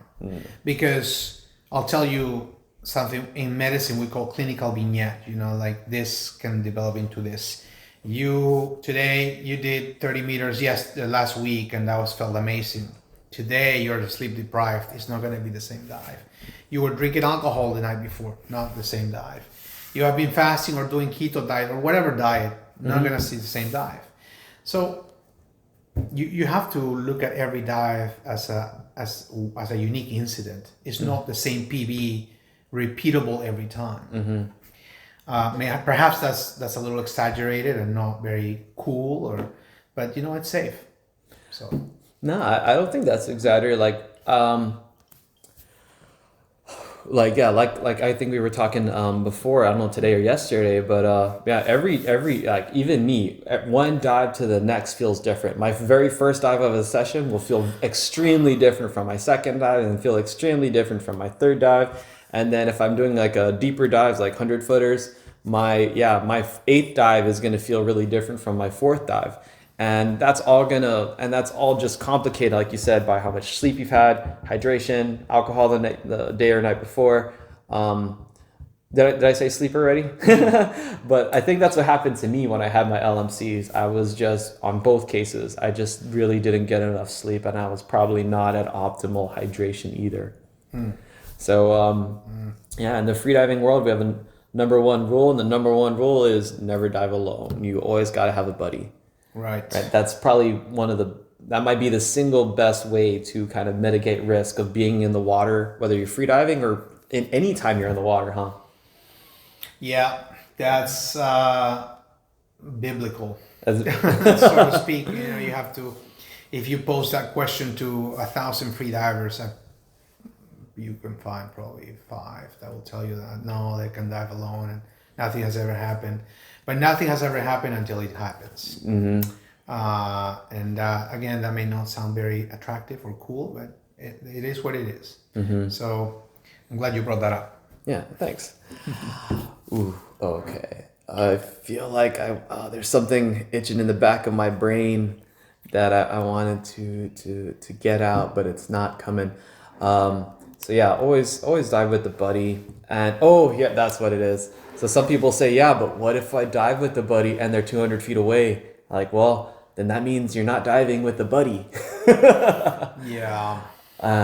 because I'll tell you something. In medicine we call clinical vignette. Like this can develop into this. Today you did 30 meters last week, and that felt amazing. Today you're sleep deprived. It's not going to be the same dive. You were drinking alcohol the night before, not the same dive. You have been fasting or doing keto diet or whatever diet, not going to see the same dive. So you have to look at every dive as a unique incident. It's not the same PB repeatable every time. Perhaps that's a little exaggerated and not very cool, but it's safe. So No, I don't think that's exaggerated. Like I think we were talking before, I don't know, today or yesterday, but every like even me, one dive to the next feels different. My very first dive of a session will feel extremely different from my second dive, and feel extremely different from my third dive. And then if I'm doing like a deeper dives, like 100-footers, my eighth dive is gonna feel really different from my fourth dive. And that's all just complicated, like you said, by how much sleep you've had, hydration, alcohol the day or night before. Did I say sleep already? But I think that's what happened to me when I had my LMCs. I was just, on both cases, I just really didn't get enough sleep, and I was probably not at optimal hydration either. So in the freediving world, we have a number one rule, and the number one rule is never dive alone. You always got to have a buddy. Right. That's probably that might be the single best way to kind of mitigate risk of being in the water, whether you're freediving or in any time you're in the water, huh? Yeah, that's biblical, so to speak. You have to, if you pose that question to 1,000 freedivers, you can find probably 5 that will tell you that no, they can dive alone and nothing has ever happened. But nothing has ever happened until it happens. Again, that may not sound very attractive or cool, but it is what it is. So I'm glad you brought that up. Yeah, thanks. Ooh, okay. I feel like there's something itching in the back of my brain that I wanted to get out, but it's not coming. So yeah, always dive with the buddy. And that's what it is. So some people say, yeah, but what if I dive with the buddy and they're 200 feet away? Like, well, then that means you're not diving with the buddy. Yeah.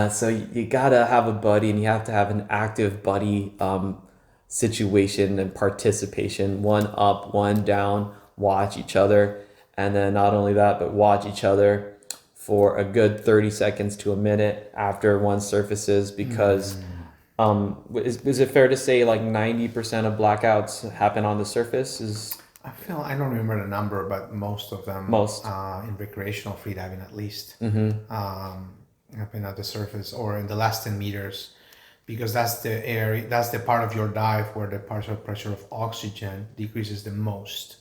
So you gotta have a buddy, and you have to have an active buddy situation and participation. One up, one down, watch each other. And then not only that, but watch each other for a good 30 seconds to a minute after one surfaces, because is it fair to say like 90% of blackouts happen on the surface? I don't remember the number, but most of them, in recreational freediving at least, happen at the surface or in the last 10 meters, because that's the part of your dive where the partial pressure of oxygen decreases the most,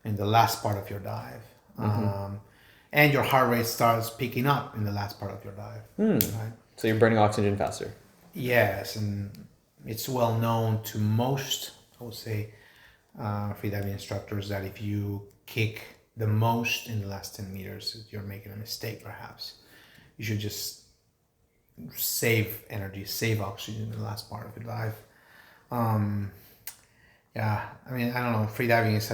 in the last part of your dive. And your heart rate starts picking up in the last part of your dive. Right? So you're burning oxygen faster. Yes, and it's well known to most, I would say, freediving instructors, that if you kick the most in the last 10 meters, you're making a mistake perhaps. You should just save energy, save oxygen in the last part of your dive. I don't know, freediving is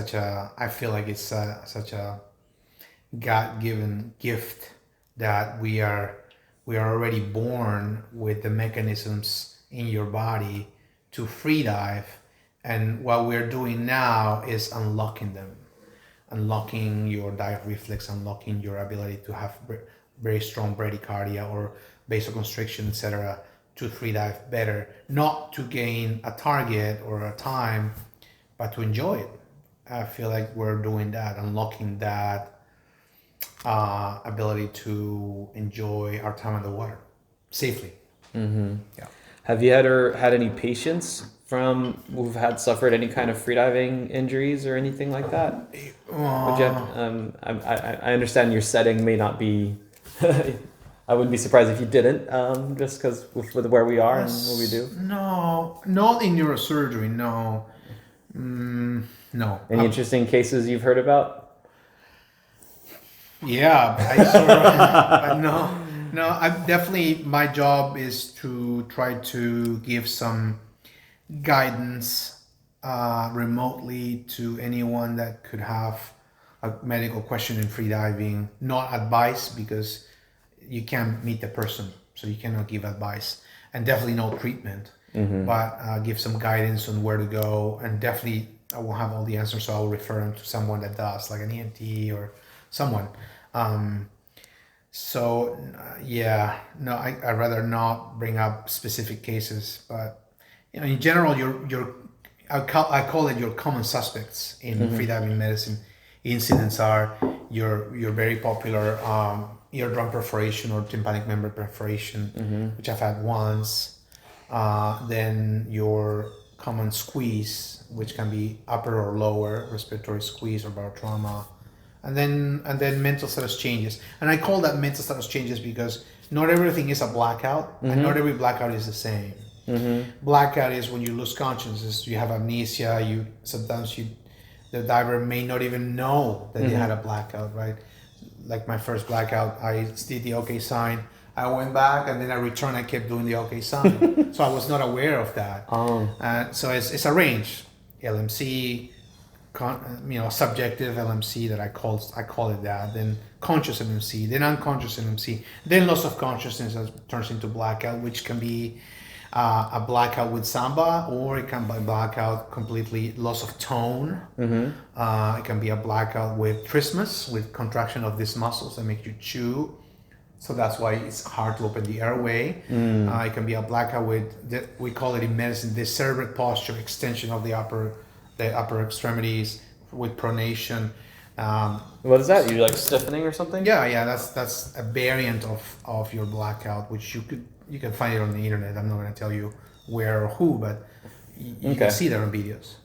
I feel like it's such a God-given gift that we are already born with the mechanisms in your body to free dive, and what we're doing now is unlocking them, unlocking your dive reflex, unlocking your ability to have very strong bradycardia or vasoconstriction, etc., to free dive better, not to gain a target or a time, but to enjoy it. I feel like we're doing that, unlocking that ability to enjoy our time in the water safely. Yeah. Have you had any patients who've suffered any kind of freediving injuries or anything like that? I understand your setting may not be I wouldn't be surprised if you didn't, just because with where we are and what we do. No, not in neurosurgery. No, no. Any interesting cases you've heard about? Yeah, I sort of, but no. I definitely, my job is to try to give some guidance remotely to anyone that could have a medical question in freediving. Not advice, because you can't meet the person, so you cannot give advice, and definitely no treatment. But give some guidance on where to go, and definitely I won't have all the answers, so I will refer them to someone that does, like an ENT or someone. I'd rather not bring up specific cases, but in general, I call it your common suspects in freediving medicine. Incidents are your very popular eardrum perforation or tympanic membrane perforation, which I've had once. Then your common squeeze, which can be upper or lower respiratory squeeze or barotrauma. And then mental status changes. And I call that mental status changes because not everything is a blackout, and not every blackout is the same. Blackout is when you lose consciousness, you have amnesia, the diver may not even know that they had a blackout, right? Like my first blackout, I did the OK sign, I went back, and then I returned, I kept doing the OK sign. So I was not aware of that. So it's a range, LMC, subjective LMC that I call it that, then conscious LMC, then unconscious LMC, then loss of consciousness that turns into blackout, which can be a blackout with samba, or it can be a blackout completely loss of tone. It can be a blackout with trismus, with contraction of these muscles that make you chew. So that's why it's hard to open the airway. It can be a blackout with, we call it in medicine, decerebrate posture, extension of the upper extremities with pronation. What is that? You like stiffening or something? Yeah. That's a variant of your blackout, which you can find it on the internet. I'm not going to tell you where or who, but you can see that on videos.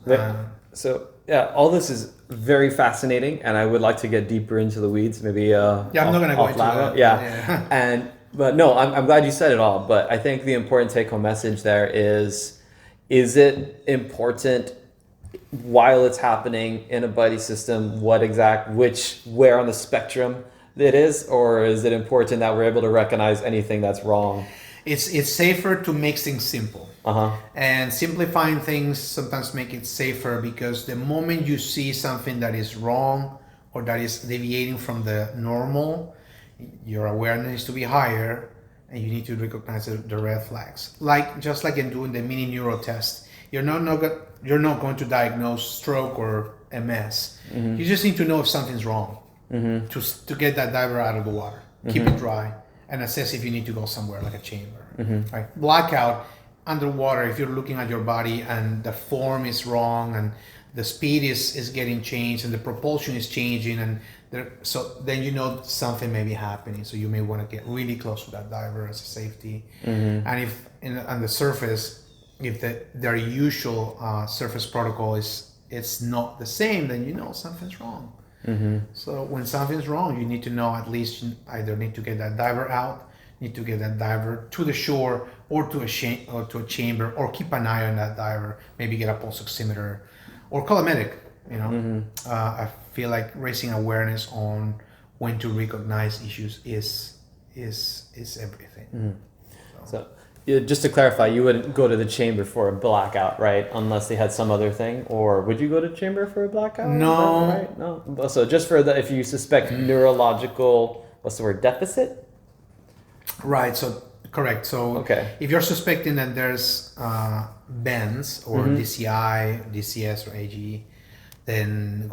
All this is very fascinating, and I would like to get deeper into the weeds. Maybe I'm not going to go into that. Yeah. But no, I'm glad you said it all. But I think the important take-home message there is it important while it's happening in a buddy system, where on the spectrum it is, or is it important that we're able to recognize anything that's wrong? It's safer to make things simple. And simplifying things sometimes make it safer, because the moment you see something that is wrong or that is deviating from the normal, your awareness needs to be higher, and you need to recognize the red flags. Just like in doing the mini neuro test, you're not going to diagnose stroke or MS. You just need to know if something's wrong to get that diver out of the water, keep it dry, and assess if you need to go somewhere like a chamber. Right? Blackout underwater, if you're looking at your body and the form is wrong and the speed is getting changed and the propulsion is changing, and then you know something may be happening. So you may want to get really close to that diver as a safety. And if on the surface, if their usual surface protocol it's not the same, then you know something's wrong. So when something's wrong, you need to know, at least you either need to get that diver out, need to get that diver to the shore or to a chamber, or keep an eye on that diver, maybe get a pulse oximeter or call a medic. I feel like raising awareness on when to recognize issues is everything. So just to clarify, you wouldn't go to the chamber for a blackout, right? Unless they had some other thing, or would you go to chamber for a blackout? No. Right? No. So just for if you suspect neurological, what's the word, deficit? Right. So correct. So if you're suspecting that there's bends or DCI, DCS, or AGE, then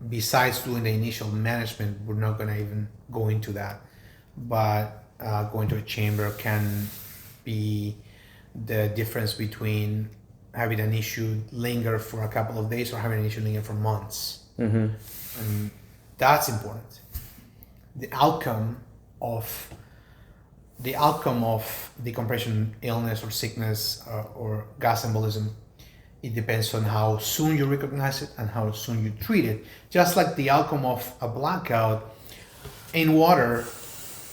besides doing the initial management, we're not going to even go into that. But going to a chamber can be the difference between having an issue linger for a couple of days or having an issue linger for months. And that's important. The outcome of decompression illness or sickness or gas embolism, it depends on how soon you recognize it and how soon you treat it. Just like the outcome of a blackout in water,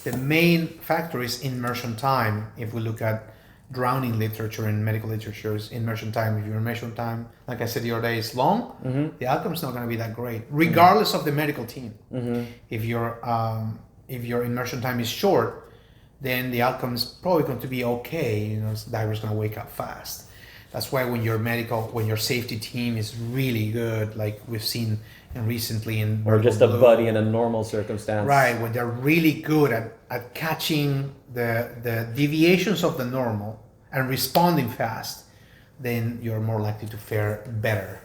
The main factor is immersion time. If we look at drowning literature and medical literature, is immersion time. If your immersion time, like I said the other day, is long, the outcome's not going to be that great, regardless of the medical team. If your immersion time is short, then the outcome's probably going to be okay. You know, diver's going to wake up fast. That's why when your safety team is really good, like we've seen and recently in or just a buddy in a normal circumstance, right? When they're really good at catching the deviations of the normal and responding fast, then you're more likely to fare better.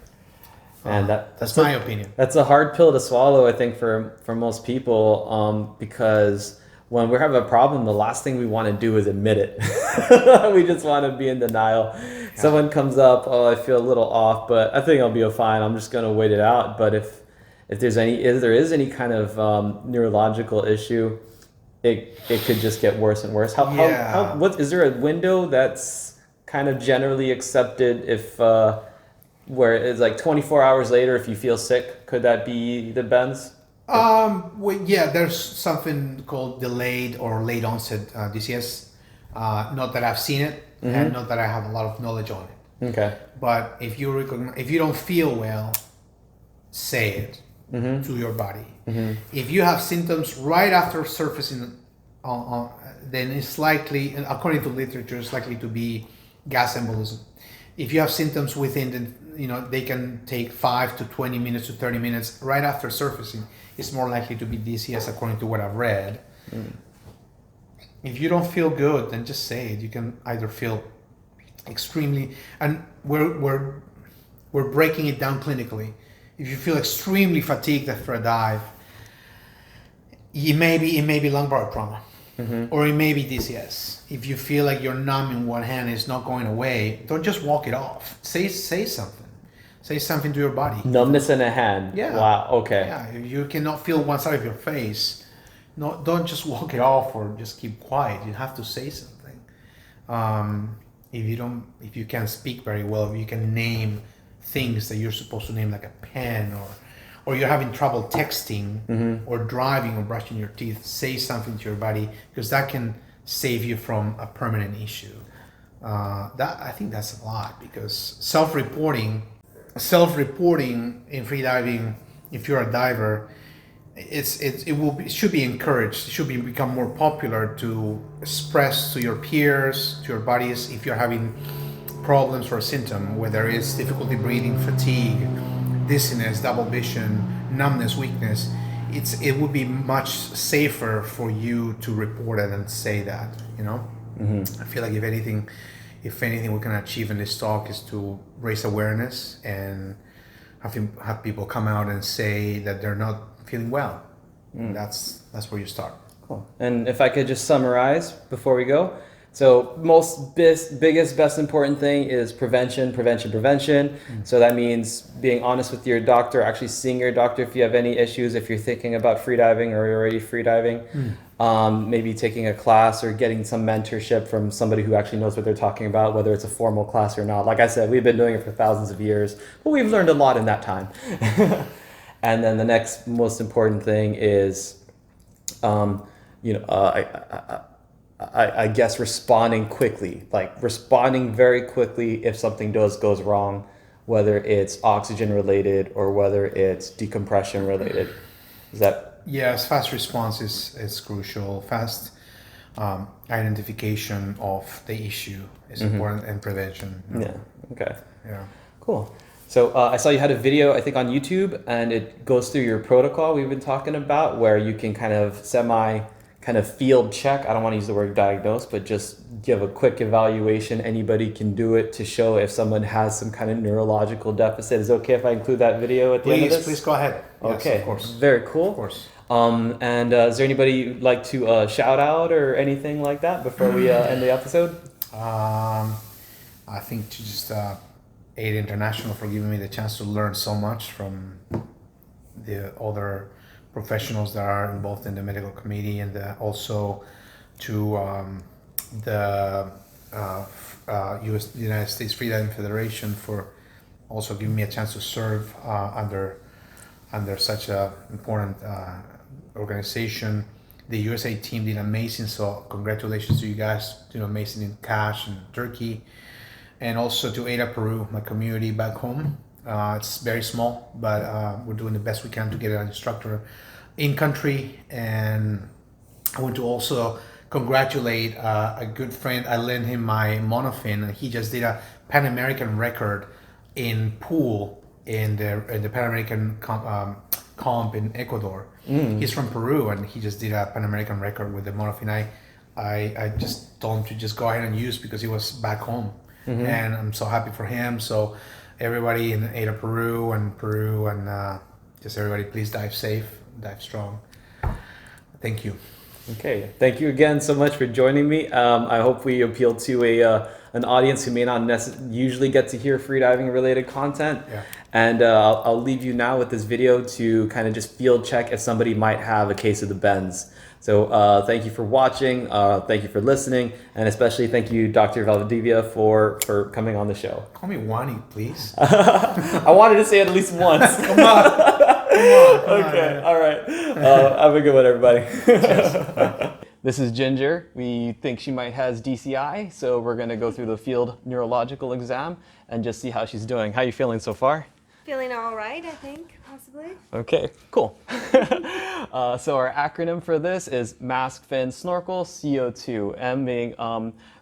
And that's my opinion. That's a hard pill to swallow, I think, for most people, because when we have a problem, the last thing we want to do is admit it. We just want to be in denial. Yeah. Someone comes up, oh, I feel a little off, but I think I'll be fine. I'm just going to wait it out. But if there is any kind of neurological issue, it could just get worse and worse. What is there a window that's kind of generally accepted if where it's like 24 hours later if you feel sick? Could that be the bends? There's something called delayed or late onset DCS. Not that I've seen it, and not that I have a lot of knowledge on it. Okay. But if you don't feel well, say it to your body. If you have symptoms right after surfacing, then it's likely, according to literature, it's likely to be gas embolism. If you have symptoms within they can take 5 to 20 minutes to 30 minutes right after surfacing, it's more likely to be DCS according to what I've read. If you don't feel good, then just say it. You can either feel extremely, and we're breaking it down clinically. If you feel extremely fatigued after a dive, it may be lumbar trauma, or it may be DCS. If you feel like you're numb in one hand, it's not going away, don't just walk it off. Say something. Say something to your body. Numbness in a hand. Yeah. Wow. Okay. Yeah. If you cannot feel one side of your face, don't just walk it off or just keep quiet. You have to say something. If you can't speak very well, if you can name things that you're supposed to name, like a pen, or you're having trouble texting or driving or brushing your teeth, say something to your body, because that can save you from a permanent issue. I think that's a lot, because self-reporting in freediving, if you're a diver, it should be encouraged. It should become more popular to express to your peers, to your buddies, if you're having problems or a symptom, whether it's difficulty breathing, fatigue, dizziness, double vision, numbness, weakness. It would be much safer for you to report it and say that. I feel like if anything we can achieve in this talk is to raise awareness and have people come out and say that they're not feeling well. That's where you start. Cool. And if I could just summarize before we go. So biggest, best important thing is prevention. So that means being honest with your doctor, actually seeing your doctor if you have any issues, if you're thinking about freediving or you're already freediving. Maybe taking a class or getting some mentorship from somebody who actually knows what they're talking about, whether it's a formal class or not. Like I said, we've been doing it for thousands of years, but we've learned a lot in that time. And then the next most important thing is, I guess responding quickly, responding very quickly if something goes wrong, whether it's oxygen related or whether it's decompression related. Is that? Yes, fast response is crucial. Fast identification of the issue is important, and prevention. Yeah. Okay. Yeah. Cool. So I saw you had a video, I think, on YouTube, and it goes through your protocol we've been talking about, where you can kind of field check. I don't want to use the word diagnose, but just give a quick evaluation. Anybody can do it to show if someone has some kind of neurological deficit. Is it okay if I include that video at the end of this? Please go ahead. Okay. Yes, of course. Very cool. Of course. And is there anybody you'd like to shout out or anything like that before we end the episode? I think to just Aid International for giving me the chance to learn so much from the other professionals that are involved in the medical committee, and also to the United States Freediving Federation for also giving me a chance to serve under such a important organization, The USA team did amazing, so congratulations to you guys. Did amazing in Cash and Turkey, and also to Ada, Peru, my community back home. It's very small, but we're doing the best we can to get an instructor in country. And I want to also congratulate a good friend. I lent him my monofin, and he just did a Pan American record in pool in the Pan American comp in Ecuador. He's from Peru, and he just did a Pan American record with the monofin. I just told him to just go ahead and use because he was back home, and I'm so happy for him. So everybody in Ada, Peru, and just everybody, please dive safe, dive strong. Thank you. Okay, thank you again so much for joining me. I hope we appeal to an audience who may not usually get to hear freediving related content. Yeah. And I'll leave you now with this video to kind of just field check if somebody might have a case of the bends. So thank you for watching, thank you for listening, and especially thank you, Dr. Valdivia, for coming on the show. Call me Juani, please. I wanted to say it at least once. Come on. Okay, all right. Have a good one, everybody. This is Ginger. We think she might has DCI, so we're going to go through the field neurological exam and just see how she's doing. How are you feeling so far? Feeling all right, I think, possibly. Okay, cool. So our acronym for this is mask, fin, snorkel, CO2. M being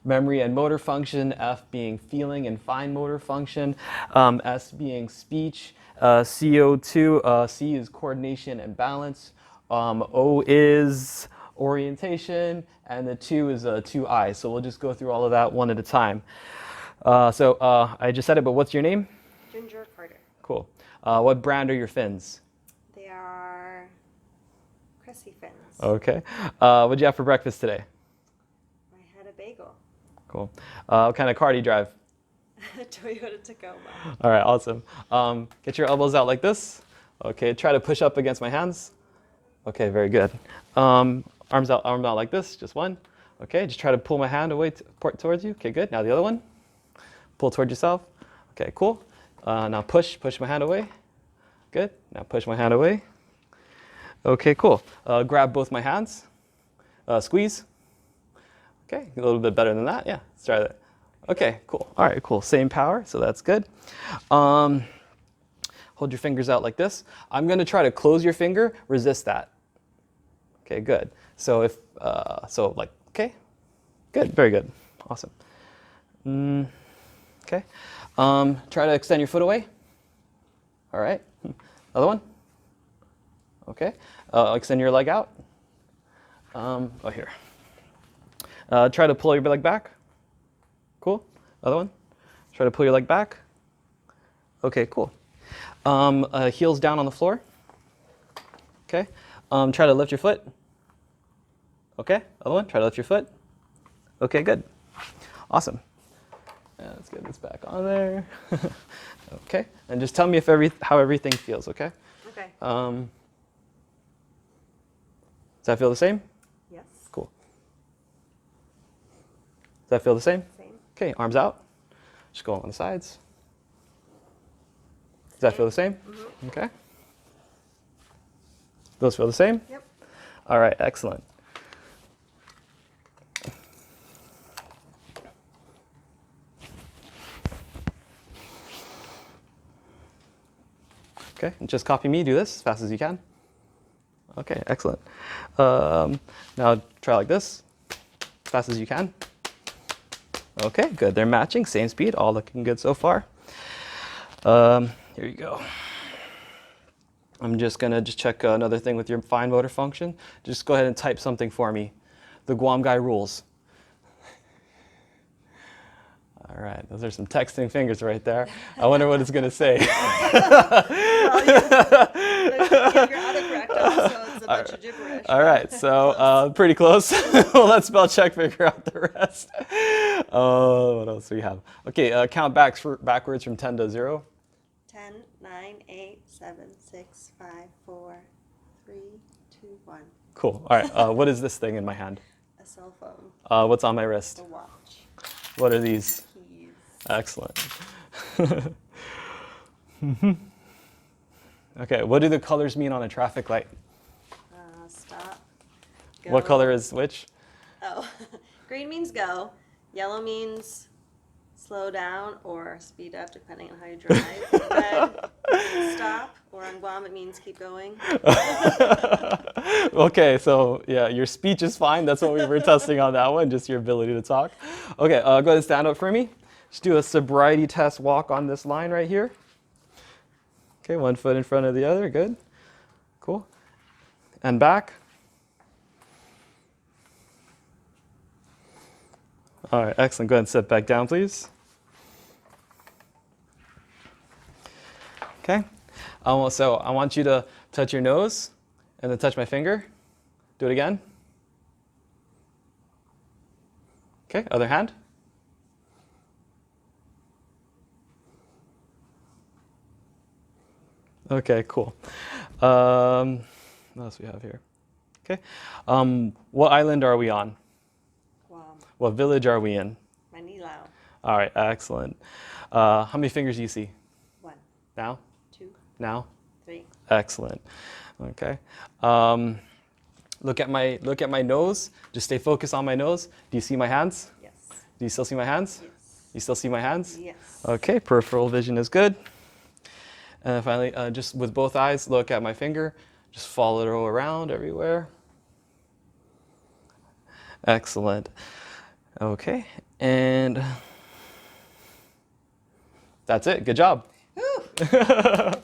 memory and motor function, F being feeling and fine motor function, S being speech, CO2, C is coordination and balance, O is orientation, and the 2 is 2I. So we'll just go through all of that one at a time. So I just said it, but what's your name? Ginger Carter. Cool. What brand are your fins? They are Cressy fins. Okay. What'd you have for breakfast today? I had a bagel. Cool. What kind of car do you drive? Toyota Tacoma. All right, awesome. Get your elbows out like this. Okay, try to push up against my hands. Okay, very good. Arms out like this, just one. Okay, just try to pull my hand away towards you. Okay, good. Now the other one. Pull towards yourself. Okay, cool. Now push my hand away. Good. Now push my hand away. Okay, cool. Grab both my hands. Squeeze. Okay, a little bit better than that. Yeah, let's try that. Okay, cool. All right, cool. Same power, so that's good. Hold your fingers out like this. I'm going to try to close your finger. Resist that. Okay, good. So if okay, good, very good, awesome. Okay. Try to extend your foot away. All right. Other one. Okay. Extend your leg out. Here. Try to pull your leg back. Cool. Other one. Try to pull your leg back. Okay, cool. Heels down on the floor. Okay. Try to lift your foot. Okay. Other one. Try to lift your foot. Okay, good. Awesome. Let's get this back on there. Okay. And just tell me if how everything feels, okay? Okay. Does that feel the same? Yes. Cool. Does that feel the same? Same. Okay, arms out. Just go on the sides. Does that feel the same? Mm-hmm. Okay. Those feel the same? Yep. All right, excellent. Okay, and just copy me, do this as fast as you can. Okay, excellent. Now try like this, as fast as you can. Okay, good, they're matching, same speed, all looking good so far. Here you go. I'm just gonna check another thing with your fine motor function. Just go ahead and type something for me. The Guam Guy rules. All right, those are some texting fingers right there. I wonder what it's gonna say. Well, you're out of practice, so it's a bunch of gibberish. All right, so pretty close. Well, let's spell check, figure out the rest. What else do we have? Okay, count backwards from 10 to 0. 10, 9, 8, 7, 6, 5, 4, 3, 2, 1. Cool. All right, what is this thing in my hand? A cell phone. What's on my wrist? A watch. What are these? Keys. Excellent. Okay, what do the colors mean on a traffic light? Stop. Go. What color is which? Oh, green means go. Yellow means slow down or speed up, depending on how you drive. Red means stop, or on Guam it means keep going. Okay, so yeah, your speech is fine. That's what we were testing on that one, just your ability to talk. Okay, go ahead and stand up for me. Just do a sobriety test walk on this line right here. Okay, one foot in front of the other. Good. Cool. And back. All right, excellent. Go ahead and sit back down, please. Okay. So I want you to touch your nose and then touch my finger. Do it again. Okay, other hand. Okay, cool. What else we have here? Okay. What island are we on? Guam. What village are we in? Manilao. All right, excellent. How many fingers do you see? 1, Now? 2, Now? 3. Excellent. Okay. Look at my nose. Just stay focused on my nose. Do you see my hands? Yes. Do you still see my hands? Yes. You still see my hands? Yes. Okay, peripheral vision is good. And then finally, just with both eyes, look at my finger. Just follow it around everywhere. Excellent. Okay, and that's it. Good job. Whew.